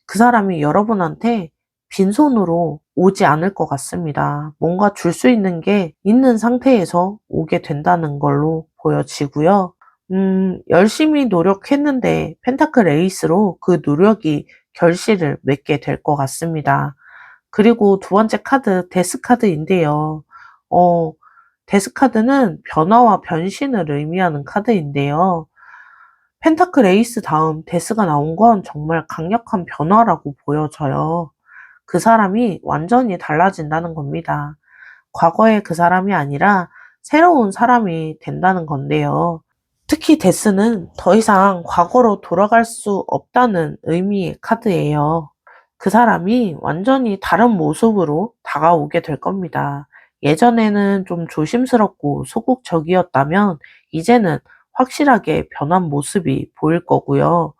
Speaker 1: 그 사람이 여러분한테 빈손으로 오지 않을 것 같습니다. 뭔가 줄 수 있는 게 있는 상태에서 오게 된다는 걸로 보여지고요. 열심히 노력했는데 펜타클 에이스로 그 노력이 결실을 맺게 될 것 같습니다. 그리고 두 번째 카드 데스 카드인데요. 어, 데스 카드는 변화와 변신을 의미하는 카드인데요. 펜타클 에이스 다음 데스가 나온 건 정말 강력한 변화라고 보여져요. 그 사람이 완전히 달라진다는 겁니다. 과거의 그 사람이 아니라 새로운 사람이 된다는 건데요. 특히 데스는 더 이상 과거로 돌아갈 수 없다는 의미의 카드예요. 그 사람이 완전히 다른 모습으로 다가오게 될 겁니다. 예전에는 좀 조심스럽고 소극적이었다면 이제는 확실하게 변한 모습이 보일 거고요.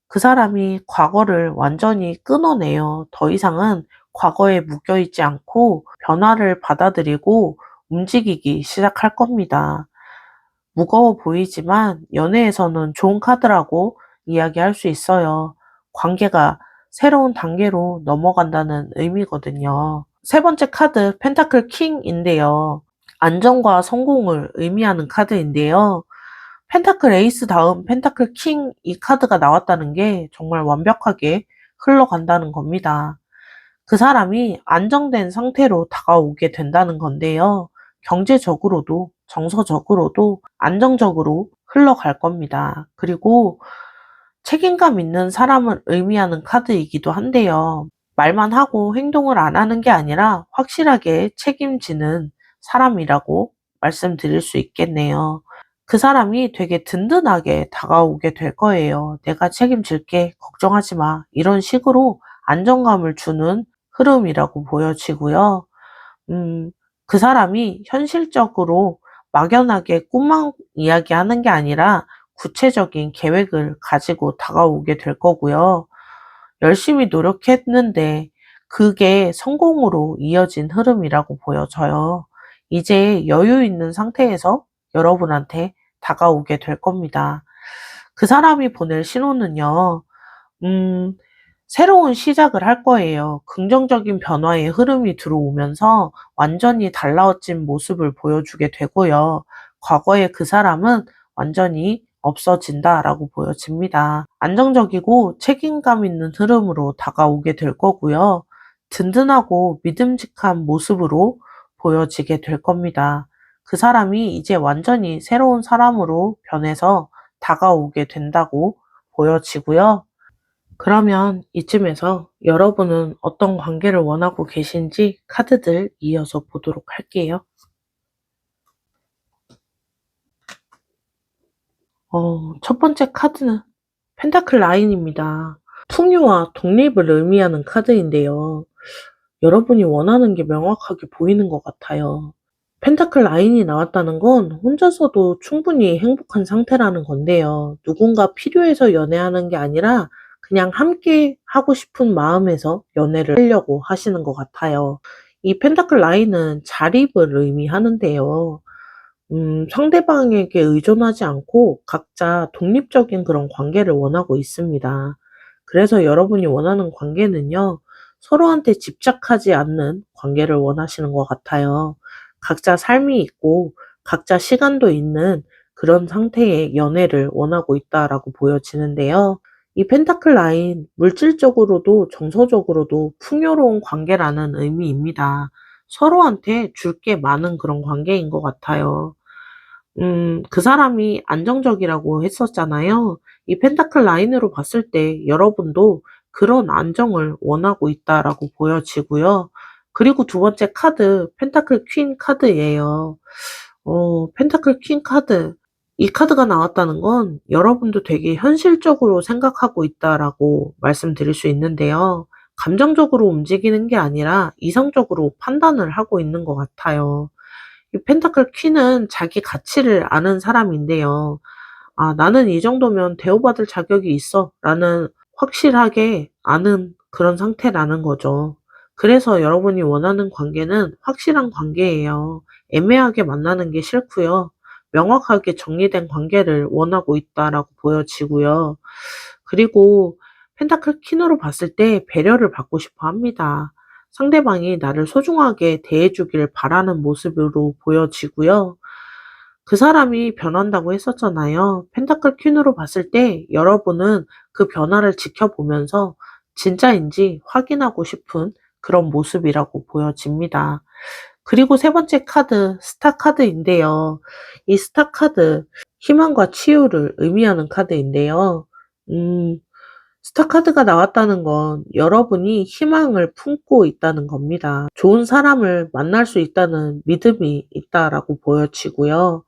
Speaker 1: 그 사람이 과거를 완전히 끊어내요. 더 이상은 과거에 묶여있지 않고 변화를 받아들이고 움직이기 시작할 겁니다. 무거워 보이지만 연애에서는 좋은 카드라고 이야기할 수 있어요. 관계가 새로운 단계로 넘어간다는 의미거든요. 세 번째 카드 펜타클 킹인데요. 안정과 성공을 의미하는 카드인데요. 펜타클 에이스 다음 펜타클 킹 이 카드가 나왔다는 게 정말 완벽하게 흘러간다는 겁니다. 그 사람이 안정된 상태로 다가오게 된다는 건데요. 경제적으로도 정서적으로도 안정적으로 흘러갈 겁니다. 그리고 책임감 있는 사람을 의미하는 카드이기도 한데요. 말만 하고 행동을 안 하는 게 아니라 확실하게 책임지는 사람이라고 말씀드릴 수 있겠네요. 그 사람이 되게 든든하게 다가오게 될 거예요. 내가 책임질게, 걱정하지 마. 이런 식으로 안정감을 주는 흐름이라고 보여지고요. 음, 그 사람이 현실적으로 막연하게 꿈만 이야기하는 게 아니라 구체적인 계획을 가지고 다가오게 될 거고요. 열심히 노력했는데 그게 성공으로 이어진 흐름이라고 보여져요. 이제 여유 있는 상태에서 여러분한테 다가오게 될 겁니다. 그 사람이 보낼 신호는요, 음, 새로운 시작을 할 거예요. 긍정적인 변화의 흐름이 들어오면서 완전히 달라진 모습을 보여주게 되고요. 과거의 그 사람은 완전히 없어진다라고 보여집니다. 안정적이고 책임감 있는 흐름으로 다가오게 될 거고요. 든든하고 믿음직한 모습으로 보여지게 될 겁니다. 그 사람이 이제 완전히 새로운 사람으로 변해서 다가오게 된다고 보여지고요. 그러면 이쯤에서 여러분은 어떤 관계를 원하고 계신지 카드들 이어서 보도록 할게요. 첫 번째 카드는 펜타클 라인입니다. 풍요와 독립을 의미하는 카드인데요. 여러분이 원하는 게 명확하게 보이는 것 같아요. 펜타클 라인이 나왔다는 건 혼자서도 충분히 행복한 상태라는 건데요. 누군가 필요해서 연애하는 게 아니라 그냥 함께 하고 싶은 마음에서 연애를 하려고 하시는 것 같아요. 이 펜타클 라인은 자립을 의미하는데요. 상대방에게 의존하지 않고 각자 독립적인 그런 관계를 원하고 있습니다. 그래서 여러분이 원하는 관계는요, 서로한테 집착하지 않는 관계를 원하시는 것 같아요. 각자 삶이 있고 각자 시간도 있는 그런 상태의 연애를 원하고 있다라고 보여지는데요. 이 펜타클 라인, 물질적으로도 정서적으로도 풍요로운 관계라는 의미입니다. 서로한테 줄 게 많은 그런 관계인 것 같아요. 그 사람이 안정적이라고 했었잖아요. 이 펜타클 라인으로 봤을 때 여러분도 그런 안정을 원하고 있다라고 보여지고요. 그리고 두 번째 카드, 펜타클 퀸 카드예요. 펜타클 퀸 카드. 이 카드가 나왔다는 건 여러분도 되게 현실적으로 생각하고 있다라고 말씀드릴 수 있는데요. 감정적으로 움직이는 게 아니라 이성적으로 판단을 하고 있는 것 같아요. 이 펜타클 퀸은 자기 가치를 아는 사람인데요. '아 나는 이 정도면 대우받을 자격이 있어.'라는 확실하게 아는 그런 상태라는 거죠. 그래서 여러분이 원하는 관계는 확실한 관계예요. 애매하게 만나는 게 싫고요. 명확하게 정리된 관계를 원하고 있다라고 보여지고요. 그리고 펜타클 퀸으로 봤을 때 배려를 받고 싶어 합니다. 상대방이 나를 소중하게 대해 주길 바라는 모습으로 보여지고요. 그 사람이 변한다고 했었잖아요. 펜타클 퀸으로 봤을 때 여러분은 그 변화를 지켜보면서 진짜인지 확인하고 싶은 그런 모습이라고 보여집니다. 그리고 세 번째 카드, 스타 카드인데요. 이 스타 카드, 희망과 치유를 의미하는 카드인데요. 음, 스타 카드가 나왔다는 건 여러분이 희망을 품고 있다는 겁니다. 좋은 사람을 만날 수 있다는 믿음이 있다라고 보여지고요.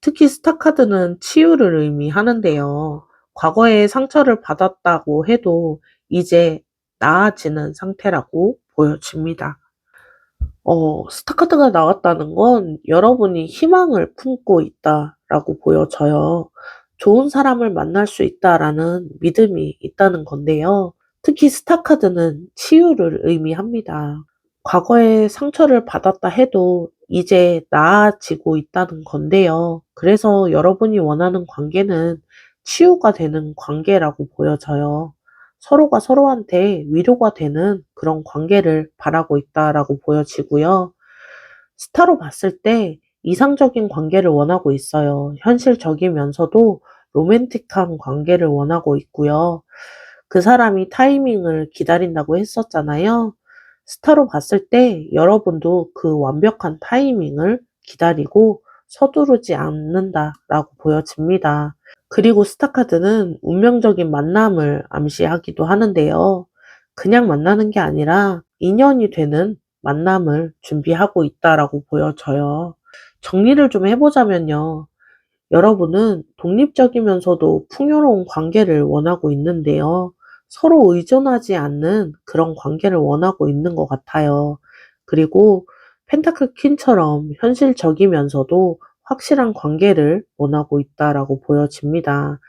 Speaker 1: 특히 스타 카드는 치유를 의미하는데요. 과거에 상처를 받았다고 해도 이제 나아지는 상태라고 보여집니다. 스타 카드가 나왔다는 건 여러분이 희망을 품고 있다라고 보여져요. 좋은 사람을 만날 수 있다라는 믿음이 있다는 건데요. 특히 스타 카드는 치유를 의미합니다. 과거에 상처를 받았다 해도 이제 나아지고 있다는 건데요. 그래서 여러분이 원하는 관계는 치유가 되는 관계라고 보여져요. 서로가 서로한테 위로가 되는 그런 관계를 바라고 있다라고 보여지고요. 스타로 봤을 때 이상적인 관계를 원하고 있어요. 현실적이면서도 로맨틱한 관계를 원하고 있고요. 그 사람이 타이밍을 기다린다고 했었잖아요. 스타로 봤을 때 여러분도 그 완벽한 타이밍을 기다리고 서두르지 않는다라고 보여집니다. 그리고 스타 카드는 운명적인 만남을 암시하기도 하는데요. 그냥 만나는 게 아니라 인연이 되는 만남을 준비하고 있다라고 보여져요. 정리를 좀 해보자면요. 여러분은 독립적이면서도 풍요로운 관계를 원하고 있는데요. 서로 의존하지 않는 그런 관계를 원하고 있는 것 같아요. 그리고 펜타클 퀸처럼 현실적이면서도 확실한 관계를 원하고 있다라고 보여집니다.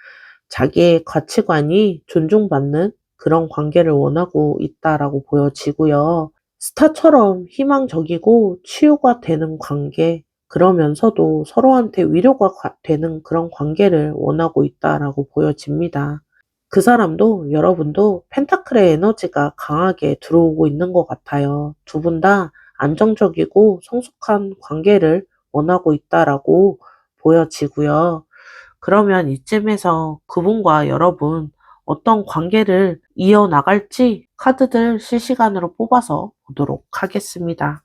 Speaker 1: 자기의 가치관이 존중받는 그런 관계를 원하고 있다라고 보여지고요. 스타처럼 희망적이고 치유가 되는 관계, 그러면서도 서로한테 위로가 되는 그런 관계를 원하고 있다라고 보여집니다. 그 사람도 여러분도 펜타클의 에너지가 강하게 들어오고 있는 것 같아요. 두 분 다 안정적이고 성숙한 관계를 원하고 있다라고 보여지고요. 그러면 이쯤에서 그분과 여러분 어떤 관계를 이어나갈지 카드들 실시간으로 뽑아서 보도록 하겠습니다.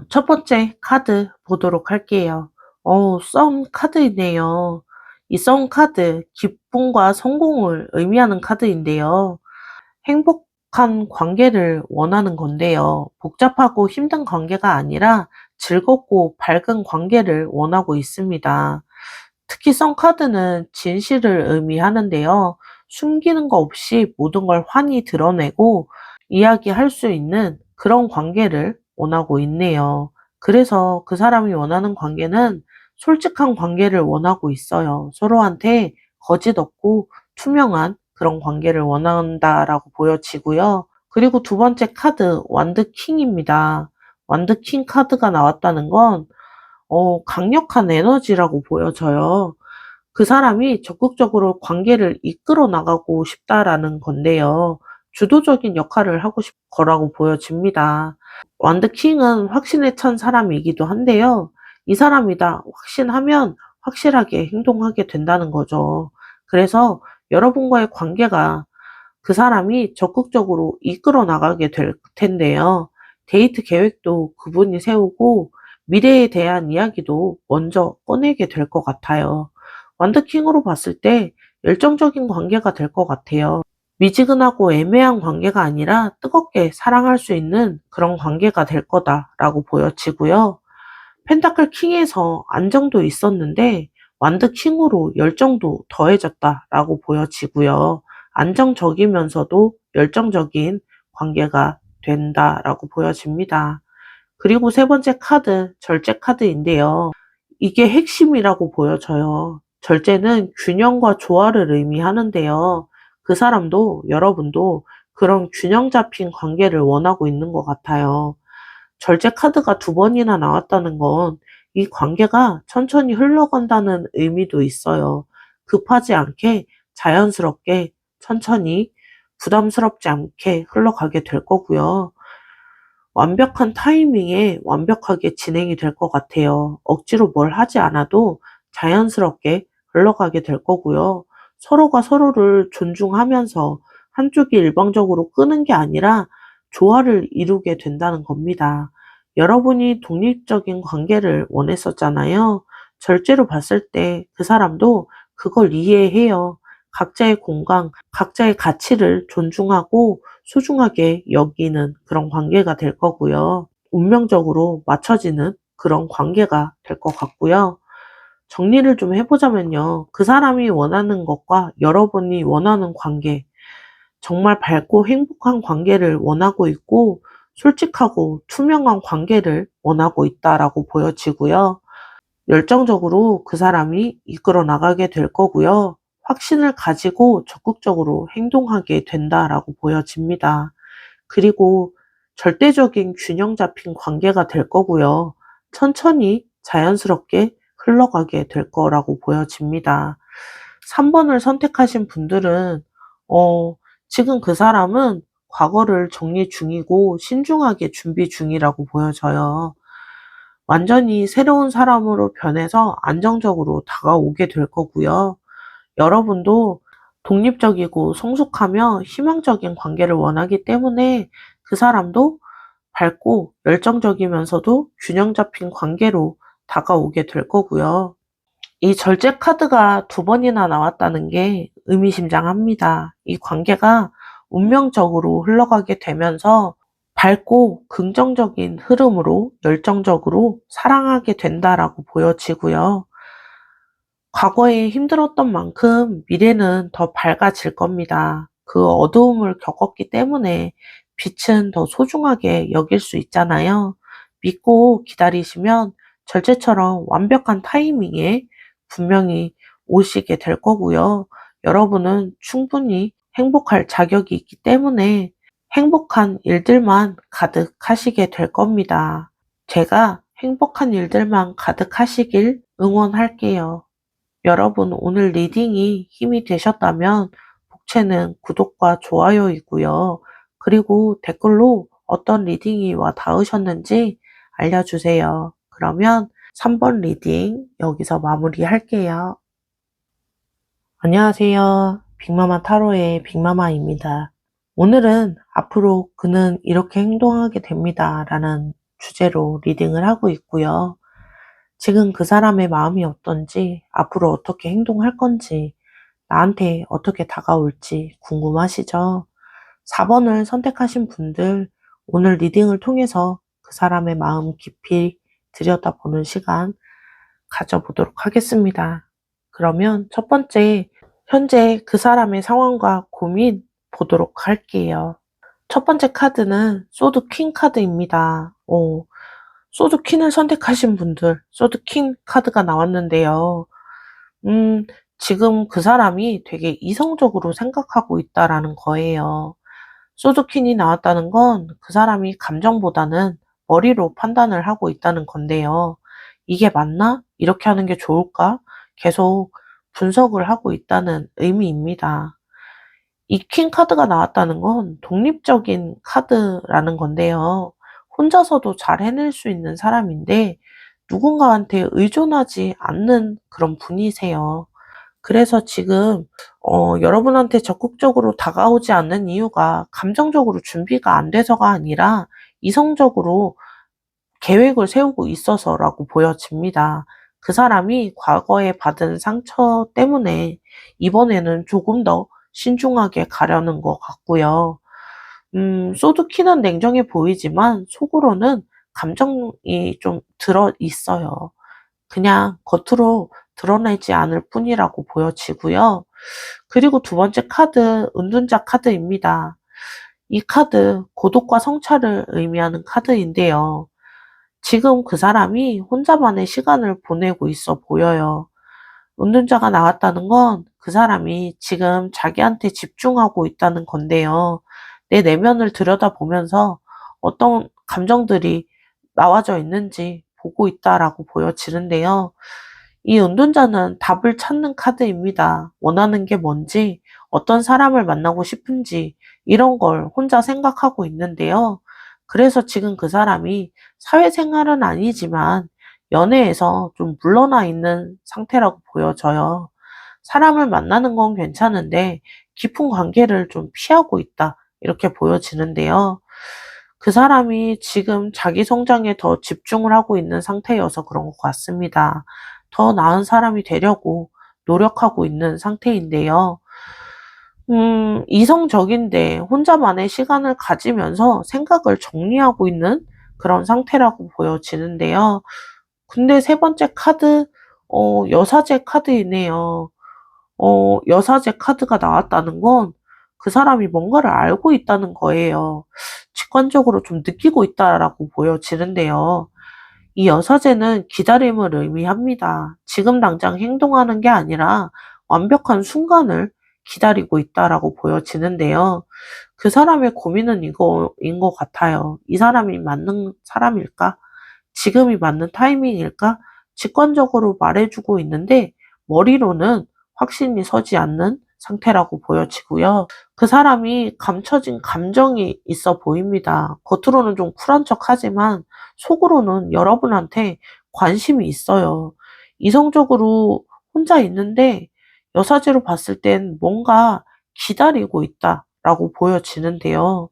Speaker 1: 첫 번째 카드 보도록 할게요. 썬 카드이네요. 이 썬 카드, 기쁨과 성공을 의미하는 카드인데요. 행복한 관계를 원하는 건데요. 복잡하고 힘든 관계가 아니라 즐겁고 밝은 관계를 원하고 있습니다. 특히 썬카드는 진실을 의미하는데요. 숨기는 거 없이 모든 걸 환히 드러내고 이야기할 수 있는 그런 관계를 원하고 있네요. 그래서 그 사람이 원하는 관계는 솔직한 관계를 원하고 있어요. 서로한테 거짓 없고 투명한 그런 관계를 원한다라고 보여지고요. 그리고 두 번째 카드, 완드 킹입니다. 완드 킹 카드가 나왔다는 건 강력한 에너지라고 보여져요. 그 사람이 적극적으로 관계를 이끌어 나가고 싶다라는 건데요. 주도적인 역할을 하고 싶은 거라고 보여집니다. 완드 킹은 확신에 찬 사람이기도 한데요. 이 사람이다 확신하면 확실하게 행동하게 된다는 거죠. 그래서 여러분과의 관계가 그 사람이 적극적으로 이끌어 나가게 될 텐데요. 데이트 계획도 그분이 세우고 미래에 대한 이야기도 먼저 꺼내게 될 것 같아요. 완드킹으로 봤을 때 열정적인 관계가 될 것 같아요. 미지근하고 애매한 관계가 아니라 뜨겁게 사랑할 수 있는 그런 관계가 될 거다라고 보여지고요. 펜타클 킹에서 안정도 있었는데 완드 킹으로 열정도 더해졌다라고 보여지고요. 안정적이면서도 열정적인 관계가 된다라고 보여집니다. 그리고 세 번째 카드, 절제 카드인데요. 이게 핵심이라고 보여져요. 절제는 균형과 조화를 의미하는데요. 그 사람도 여러분도 그런 균형 잡힌 관계를 원하고 있는 것 같아요. 절제 카드가 두 번이나 나왔다는 건 이 관계가 천천히 흘러간다는 의미도 있어요. 급하지 않게 자연스럽게 천천히 부담스럽지 않게 흘러가게 될 거고요. 완벽한 타이밍에 완벽하게 진행이 될 것 같아요. 억지로 뭘 하지 않아도 자연스럽게 흘러가게 될 거고요. 서로가 서로를 존중하면서 한쪽이 일방적으로 끄는 게 아니라 조화를 이루게 된다는 겁니다. 여러분이 독립적인 관계를 원했었잖아요. 절제로 봤을 때 그 사람도 그걸 이해해요. 각자의 공간, 각자의 가치를 존중하고 소중하게 여기는 그런 관계가 될 거고요. 운명적으로 맞춰지는 그런 관계가 될 것 같고요. 정리를 좀 해보자면요. 그 사람이 원하는 것과 여러분이 원하는 관계, 정말 밝고 행복한 관계를 원하고 있고, 솔직하고 투명한 관계를 원하고 있다라고 보여지고요. 열정적으로 그 사람이 이끌어 나가게 될 거고요. 확신을 가지고 적극적으로 행동하게 된다라고 보여집니다. 그리고 절대적인 균형 잡힌 관계가 될 거고요. 천천히 자연스럽게 흘러가게 될 거라고 보여집니다. 3번을 선택하신 분들은 지금 그 사람은 과거를 정리 중이고 신중하게 준비 중이라고 보여져요. 완전히 새로운 사람으로 변해서 안정적으로 다가오게 될 거고요. 여러분도 독립적이고 성숙하며 희망적인 관계를 원하기 때문에 그 사람도 밝고 열정적이면서도 균형 잡힌 관계로 다가오게 될 거고요. 이 절제 카드가 두 번이나 나왔다는 게 의미심장합니다. 이 관계가 운명적으로 흘러가게 되면서 밝고 긍정적인 흐름으로 열정적으로 사랑하게 된다라고 보여지고요. 과거에 힘들었던 만큼 미래는 더 밝아질 겁니다. 그 어두움을 겪었기 때문에 빛은 더 소중하게 여길 수 있잖아요. 믿고 기다리시면 절제처럼 완벽한 타이밍에 분명히 오시게 될 거고요. 여러분은 충분히 행복할 자격이 있기 때문에 행복한 일들만 가득하시게 될 겁니다. 제가 행복한 일들만 가득하시길 응원할게요. 여러분 오늘 리딩이 힘이 되셨다면 복채는 구독과 좋아요이고요. 그리고 댓글로 어떤 리딩이 와 닿으셨는지 알려주세요. 그러면 3번 리딩 여기서 마무리할게요. 안녕하세요. 빅마마 타로의 빅마마입니다. 오늘은 앞으로 그는 이렇게 행동하게 됩니다. 라는 주제로 리딩을 하고 있고요. 지금 그 사람의 마음이 어떤지, 앞으로 어떻게 행동할 건지, 나한테 어떻게 다가올지 궁금하시죠? 4번을 선택하신 분들, 오늘 리딩을 통해서 그 사람의 마음 깊이 들여다보는 시간 가져보도록 하겠습니다. 그러면 첫 번째, 현재 그 사람의 상황과 고민 보도록 할게요. 첫 번째 카드는 소드 퀸 카드입니다. 소드 퀸을 선택하신 분들, 소드 퀸 카드가 나왔는데요. 지금 그 사람이 되게 이성적으로 생각하고 있다라는 거예요. 소드 퀸이 나왔다는 건 그 사람이 감정보다는 머리로 판단을 하고 있다는 건데요. 이게 맞나? 이렇게 하는 게 좋을까? 계속 분석을 하고 있다는 의미입니다. 이 퀸 카드가 나왔다는 건 독립적인 카드라는 건데요. 혼자서도 잘 해낼 수 있는 사람인데 누군가한테 의존하지 않는 그런 분이세요. 그래서 지금 여러분한테 적극적으로 다가오지 않는 이유가 감정적으로 준비가 안 돼서가 아니라 이성적으로 계획을 세우고 있어서라고 보여집니다. 그 사람이 과거에 받은 상처 때문에 이번에는 조금 더 신중하게 가려는 것 같고요. 소드키는 냉정해 보이지만 속으로는 감정이 좀 들어 있어요. 그냥 겉으로 드러내지 않을 뿐이라고 보여지고요. 그리고 두 번째 카드, 은둔자 카드입니다. 이 카드, 고독과 성찰을 의미하는 카드인데요. 지금 그 사람이 혼자만의 시간을 보내고 있어 보여요. 은둔자가 나왔다는 건 그 사람이 지금 자기한테 집중하고 있다는 건데요. 내 내면을 들여다보면서 어떤 감정들이 나와져 있는지 보고 있다라고 보여지는데요. 이 은둔자는 답을 찾는 카드입니다. 원하는 게 뭔지, 어떤 사람을 만나고 싶은지, 이런 걸 혼자 생각하고 있는데요. 그래서 지금 그 사람이 사회생활은 아니지만 연애에서 좀 물러나 있는 상태라고 보여져요. 사람을 만나는 건 괜찮은데 깊은 관계를 좀 피하고 있다. 이렇게 보여지는데요. 그 사람이 지금 자기 성장에 더 집중을 하고 있는 상태여서 그런 것 같습니다. 더 나은 사람이 되려고 노력하고 있는 상태인데요. 이성적인데 혼자만의 시간을 가지면서 생각을 정리하고 있는 그런 상태라고 보여지는데요. 근데 세 번째 카드, 여사제 카드이네요. 여사제 카드가 나왔다는 건 그 사람이 뭔가를 알고 있다는 거예요. 직관적으로 좀 느끼고 있다라고 보여지는데요. 이 여사제는 기다림을 의미합니다. 지금 당장 행동하는 게 아니라 완벽한 순간을 기다리고 있다라고 보여지는데요. 그 사람의 고민은 이거인 것 같아요. 이 사람이 맞는 사람일까? 지금이 맞는 타이밍일까? 직관적으로 말해주고 있는데 머리로는 확신이 서지 않는 상태라고 보여지고요. 그 사람이 감춰진 감정이 있어 보입니다. 겉으로는 좀 쿨한 척하지만 속으로는 여러분한테 관심이 있어요. 이성적으로 혼자 있는데 여사제로 봤을 땐 뭔가 기다리고 있다라고 보여지는데요.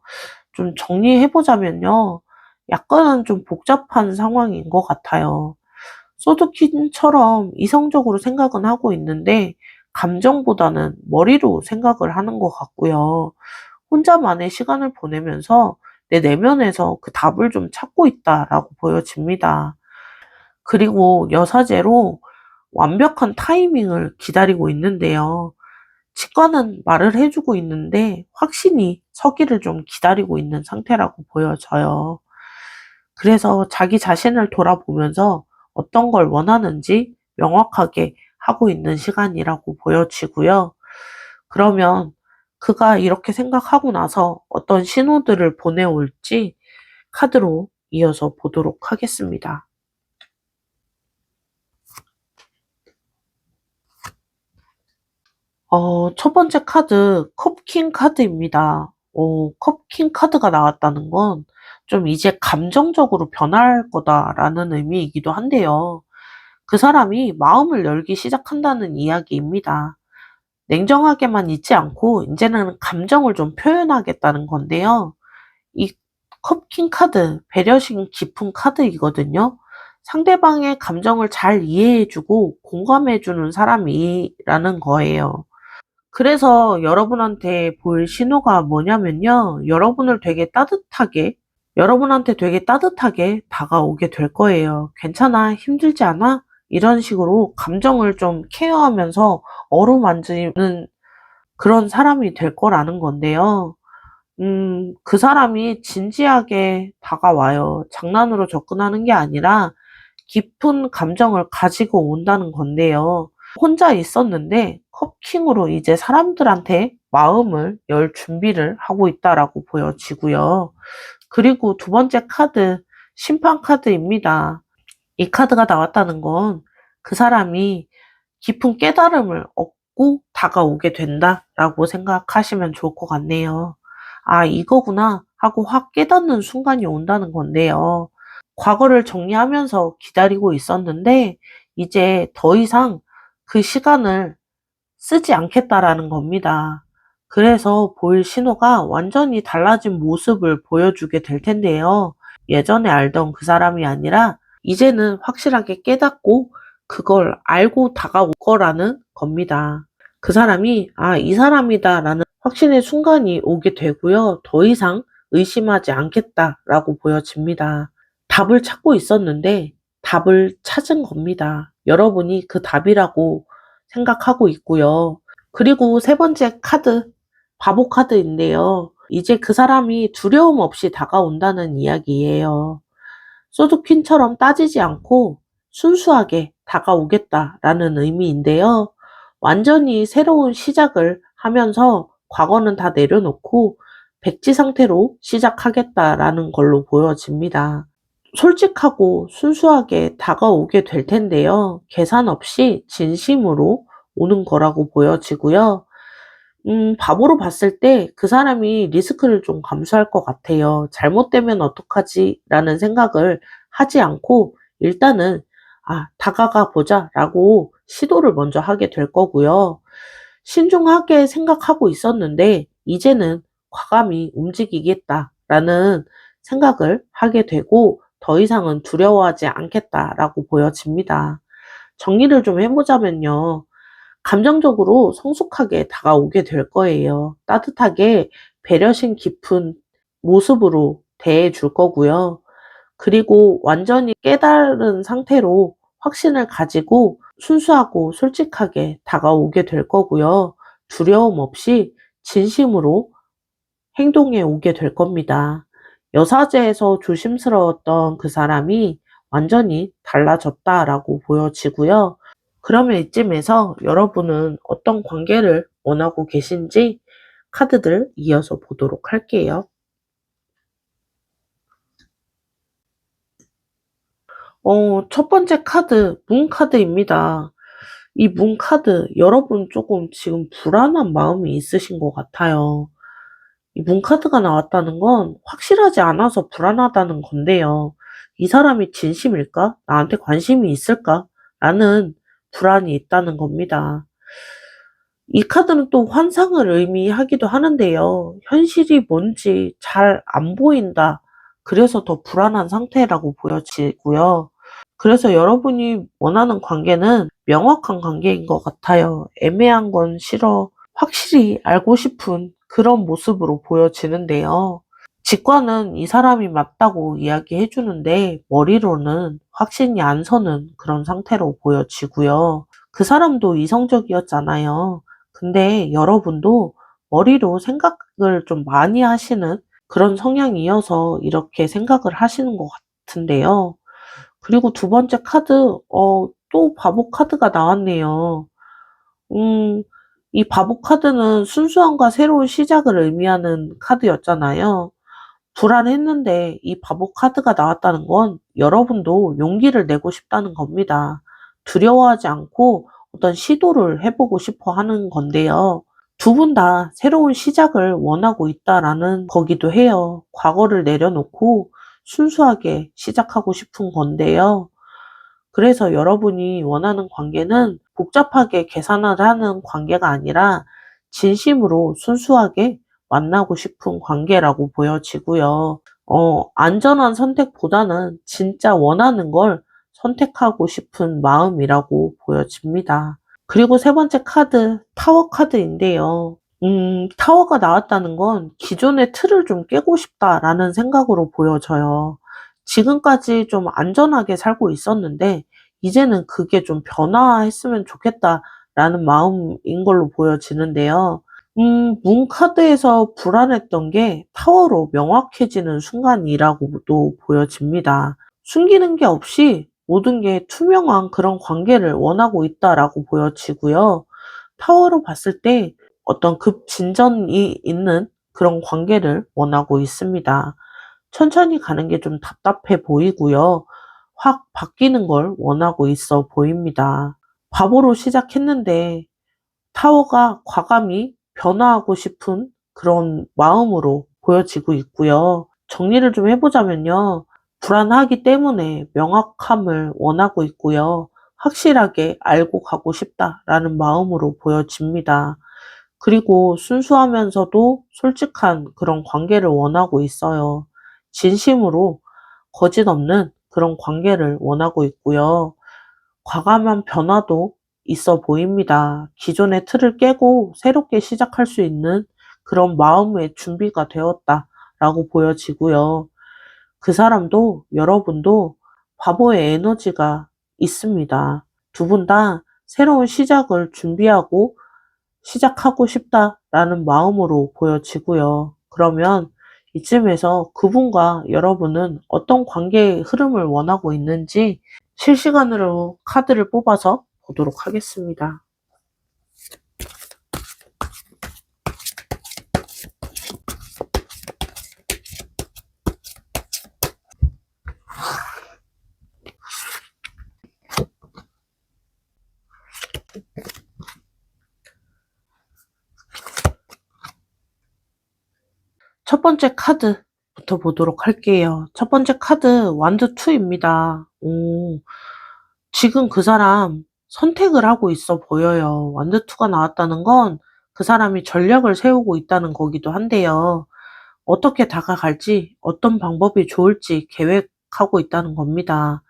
Speaker 1: 좀 정리해보자면요. 약간은 좀 복잡한 상황인 것 같아요. 소드킨처럼 이성적으로 생각은 하고 있는데 감정보다는 머리로 생각을 하는 것 같고요. 혼자만의 시간을 보내면서 내 내면에서 그 답을 좀 찾고 있다라고 보여집니다. 그리고 여사제로 완벽한 타이밍을 기다리고 있는데요. 치과는 말을 해주고 있는데 확신이 서기를 좀 기다리고 있는 상태라고 보여져요. 그래서 자기 자신을 돌아보면서 어떤 걸 원하는지 명확하게 하고 있는 시간이라고 보여지고요. 그러면 그가 이렇게 생각하고 나서 어떤 신호들을 보내올지 카드로 이어서 보도록 하겠습니다. 첫 번째 카드, 컵킹 카드입니다. 컵킹 카드가 나왔다는 건 좀 이제 감정적으로 변할 거다라는 의미이기도 한데요. 그 사람이 마음을 열기 시작한다는 이야기입니다. 냉정하게만 있지 않고 이제는 감정을 좀 표현하겠다는 건데요. 이 컵킹 카드, 배려심 깊은 카드이거든요. 상대방의 감정을 잘 이해해주고 공감해주는 사람이라는 거예요. 그래서 여러분한테 보일 신호가 뭐냐면요. 여러분한테 되게 따뜻하게 다가오게 될 거예요. 괜찮아, 힘들지 않아? 이런 식으로 감정을 좀 케어하면서 어루만지는 그런 사람이 될 거라는 건데요. 그 사람이 진지하게 다가와요. 장난으로 접근하는 게 아니라 깊은 감정을 가지고 온다는 건데요. 혼자 있었는데 커킹으로 이제 사람들한테 마음을 열 준비를 하고 있다라고 보여지고요. 그리고 두 번째 카드, 심판 카드입니다. 이 카드가 나왔다는 건 그 사람이 깊은 깨달음을 얻고 다가오게 된다라고 생각하시면 좋을 것 같네요. 아, 이거구나 하고 확 깨닫는 순간이 온다는 건데요. 과거를 정리하면서 기다리고 있었는데 이제 더 이상 그 시간을 쓰지 않겠다라는 겁니다. 그래서 보일 신호가 완전히 달라진 모습을 보여주게 될 텐데요. 예전에 알던 그 사람이 아니라 이제는 확실하게 깨닫고 그걸 알고 다가올 거라는 겁니다. 그 사람이 아, 이 사람이다라는 확신의 순간이 오게 되고요. 더 이상 의심하지 않겠다라고 보여집니다. 답을 찾고 있었는데 답을 찾은 겁니다. 여러분이 그 답이라고 생각하고 있고요. 그리고 세 번째 카드, 바보 카드인데요. 이제 그 사람이 두려움 없이 다가온다는 이야기예요. 소드퀸처럼 따지지 않고 순수하게 다가오겠다라는 의미인데요. 완전히 새로운 시작을 하면서 과거는 다 내려놓고 백지 상태로 시작하겠다라는 걸로 보여집니다. 솔직하고 순수하게 다가오게 될 텐데요. 계산 없이 진심으로 오는 거라고 보여지고요. 바보로 봤을 때 그 사람이 리스크를 좀 감수할 것 같아요. '잘못되면 어떡하지?' 라는 생각을 하지 않고 일단은 '아, 다가가 보자.'라고 시도를 먼저 하게 될 거고요. 신중하게 생각하고 있었는데 이제는 '과감히 움직이겠다.'라는 생각을 하게 되고 '더 이상은 두려워하지 않겠다.'라고 보여집니다. 정리를 좀 해 보자면요. 감정적으로 성숙하게 다가오게 될 거예요. 따뜻하게 배려심 깊은 모습으로 대해 줄 거고요. 그리고 완전히 깨달은 상태로 확신을 가지고 순수하고 솔직하게 다가오게 될 거고요. 두려움 없이 진심으로 행동해 오게 될 겁니다. 여사제에서 조심스러웠던 그 사람이 완전히 달라졌다라고 보여지고요. 그러면 이쯤에서 여러분은 어떤 관계를 원하고 계신지 카드들 이어서 보도록 할게요. 첫 번째 카드, 문 카드입니다. 이 문 카드, 여러분 조금 지금 불안한 마음이 있으신 것 같아요. 이 문 카드가 나왔다는 건 확실하지 않아서 불안하다는 건데요. 이 사람이 진심일까? 나한테 관심이 있을까? 라는 불안이 있다는 겁니다. 이 카드는 또 환상을 의미하기도 하는데요. 현실이 뭔지 잘 안 보인다. 그래서 더 불안한 상태라고 보여지고요. 그래서 여러분이 원하는 관계는 명확한 관계인 것 같아요. 애매한 건 싫어. 확실히 알고 싶은 그런 모습으로 보여지는데요. 직관은 이 사람이 맞다고 이야기해 주는데 머리로는 확신이 안 서는 그런 상태로 보여지고요. 그 사람도 이성적이었잖아요. 근데 여러분도 머리로 생각을 좀 많이 하시는 그런 성향이어서 이렇게 생각을 하시는 것 같은데요. 그리고 두 번째 카드, 또 바보 카드가 나왔네요. 음, 이 바보 카드는 순수함과 새로운 시작을 의미하는 카드였잖아요. 불안했는데 이 바보 카드가 나왔다는 건 여러분도 용기를 내고 싶다는 겁니다. 두려워하지 않고 어떤 시도를 해보고 싶어 하는 건데요. 두 분 다 새로운 시작을 원하고 있다라는 거기도 해요. 과거를 내려놓고 순수하게 시작하고 싶은 건데요. 그래서 여러분이 원하는 관계는 복잡하게 계산을 하는 관계가 아니라 진심으로 순수하게 만나고 싶은 관계라고 보여지고요. 안전한 선택보다는 진짜 원하는 걸 선택하고 싶은 마음이라고 보여집니다. 그리고 세 번째 카드, 타워 카드인데요. 타워가 나왔다는 건 기존의 틀을 좀 깨고 싶다라는 생각으로 보여져요. 지금까지 좀 안전하게 살고 있었는데, 이제는 그게 좀 변화했으면 좋겠다라는 마음인 걸로 보여지는데요. 문 카드에서 불안했던 게 타워로 명확해지는 순간이라고도 보여집니다. 숨기는 게 없이 모든 게 투명한 그런 관계를 원하고 있다라고 보여지고요. 타워로 봤을 때 어떤 급진전이 있는 그런 관계를 원하고 있습니다. 천천히 가는 게 좀 답답해 보이고요. 확 바뀌는 걸 원하고 있어 보입니다. 바보로 시작했는데 타워가 과감히 변화하고 싶은 그런 마음으로 보여지고 있고요. 정리를 좀 해보자면요. 불안하기 때문에 명확함을 원하고 있고요. 확실하게 알고 가고 싶다라는 마음으로 보여집니다. 그리고 순수하면서도 솔직한 그런 관계를 원하고 있어요. 진심으로 거짓 없는 그런 관계를 원하고 있고요. 과감한 변화도 있어 보입니다. 기존의 틀을 깨고 새롭게 시작할 수 있는 그런 마음의 준비가 되었다라고 보여지고요. 그 사람도 여러분도 바보의 에너지가 있습니다. 두 분 다 새로운 시작을 준비하고 시작하고 싶다라는 마음으로 보여지고요. 그러면 이쯤에서 그분과 여러분은 어떤 관계의 흐름을 원하고 있는지 실시간으로 카드를 뽑아서 보도록 하겠습니다. 첫 번째 카드부터 보도록 할게요. 첫 번째 카드 완드 2입니다. 지금 그 사람 선택을 하고 있어 보여요. 완드 2가 나왔다는 건 그 사람이 전략을 세우고 있다는 거기도 한데요. 어떻게 다가갈지, 어떤 방법이 좋을지 계획하고 있다는 겁니다.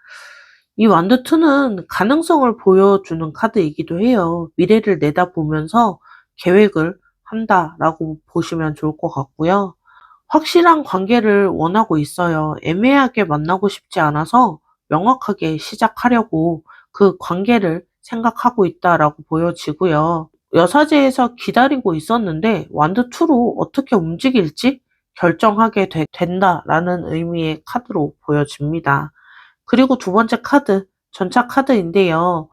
Speaker 1: 이 완드 2는 가능성을 보여주는 카드이기도 해요. 미래를 내다보면서 계획을 한다라고 보시면 좋을 것 같고요. 확실한 관계를 원하고 있어요. 애매하게 만나고 싶지 않아서 명확하게 시작하려고 그 관계를 생각하고 있다라고 보여지고요. 여사제에서 기다리고 있었는데 완드2로 어떻게 움직일지 결정하게 된다라는 의미의 카드로 보여집니다. 그리고 두 번째 카드, 전차 카드인데요.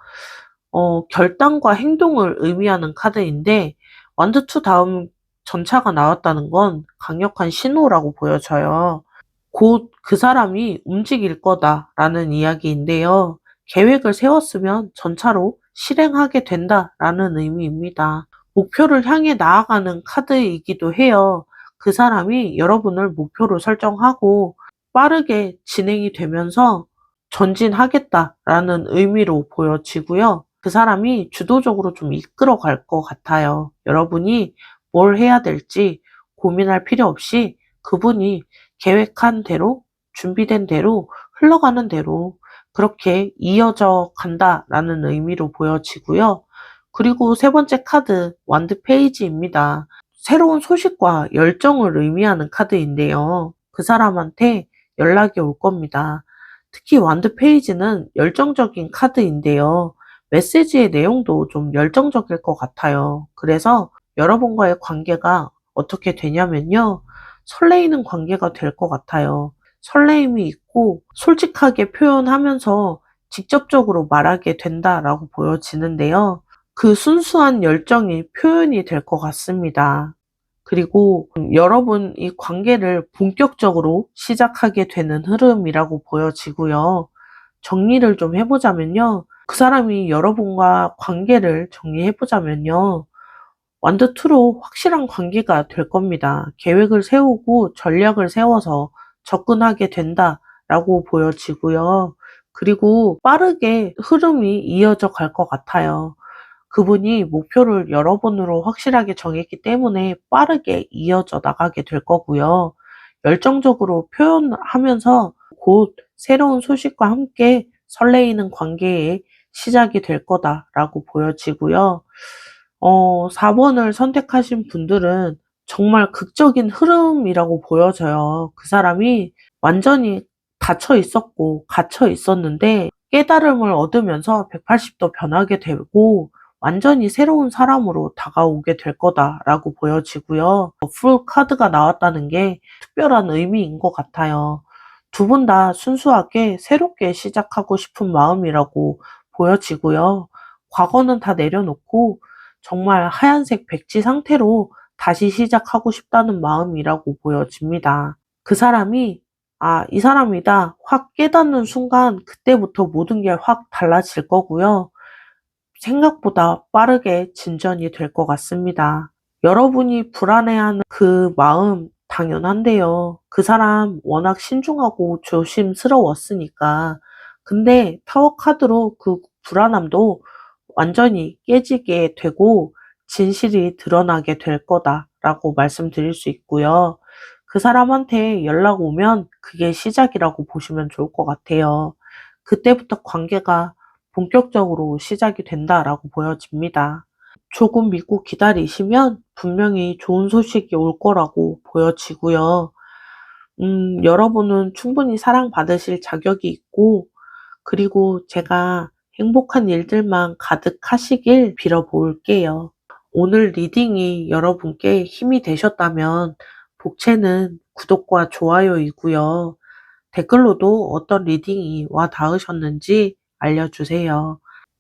Speaker 1: 결단과 행동을 의미하는 카드인데 완드2 다음 전차가 나왔다는 건 강력한 신호라고 보여져요. 곧 그 사람이 움직일 거다라는 이야기인데요. 계획을 세웠으면 전차로 실행하게 된다라는 의미입니다. 목표를 향해 나아가는 카드이기도 해요. 그 사람이 여러분을 목표로 설정하고 빠르게 진행이 되면서 전진하겠다라는 의미로 보여지고요. 그 사람이 주도적으로 좀 이끌어 갈 것 같아요. 여러분이 뭘 해야 될지 고민할 필요 없이 그분이 계획한 대로, 준비된 대로, 흘러가는 대로 그렇게 이어져 간다라는 의미로 보여지고요. 그리고 세 번째 카드, 완드 페이지입니다. 새로운 소식과 열정을 의미하는 카드인데요. 그 사람한테 연락이 올 겁니다. 특히 완드 페이지는 열정적인 카드인데요. 메시지의 내용도 좀 열정적일 것 같아요. 그래서 여러분과의 관계가 어떻게 되냐면요. 설레이는 관계가 될 것 같아요. 설레임이 있고 솔직하게 표현하면서 직접적으로 말하게 된다라고 보여지는데요. 그 순수한 열정이 표현이 될 것 같습니다. 그리고 여러분 이 관계를 본격적으로 시작하게 되는 흐름이라고 보여지고요. 정리를 좀 해보자면요. 그 사람이 여러분과 관계를 정리해보자면요. 완드2로 확실한 관계가 될 겁니다. 계획을 세우고 전략을 세워서 접근하게 된다라고 보여지고요. 그리고 빠르게 흐름이 이어져 갈 것 같아요. 그분이 목표를 여러분으로 확실하게 정했기 때문에 빠르게 이어져 나가게 될 거고요. 열정적으로 표현하면서 곧 새로운 소식과 함께 설레이는 관계의 시작이 될 거다라고 보여지고요. 4번을 선택하신 분들은 정말 극적인 흐름이라고 보여져요. 그 사람이 완전히 닫혀 있었고 갇혀 있었는데 깨달음을 얻으면서 180도 변하게 되고 완전히 새로운 사람으로 다가오게 될 거다라고 보여지고요. 풀 카드가 나왔다는 게 특별한 의미인 것 같아요. 두 분 다 순수하게 새롭게 시작하고 싶은 마음이라고 보여지고요. 과거는 다 내려놓고 정말 하얀색 백지 상태로 다시 시작하고 싶다는 마음이라고 보여집니다. 그 사람이 이 사람이다 확 깨닫는 순간 그때부터 모든 게 확 달라질 거고요. 생각보다 빠르게 진전이 될 것 같습니다. 여러분이 불안해하는 그 마음 당연한데요. 그 사람 워낙 신중하고 조심스러웠으니까. 근데 타워 카드로 그 불안함도 완전히 깨지게 되고 진실이 드러나게 될 거다라고 말씀드릴 수 있고요. 그 사람한테 연락 오면 그게 시작이라고 보시면 좋을 것 같아요. 그때부터 관계가 본격적으로 시작이 된다라고 보여집니다. 조금 믿고 기다리시면 분명히 좋은 소식이 올 거라고 보여지고요. 여러분은 충분히 사랑받으실 자격이 있고, 그리고 제가 행복한 일들만 가득하시길 빌어볼게요. 오늘 리딩이 여러분께 힘이 되셨다면 복채는 구독과 좋아요이고요. 댓글로도 어떤 리딩이 와 닿으셨는지 알려주세요.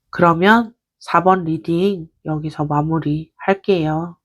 Speaker 1: 그러면 4번 리딩 여기서 마무리 할게요.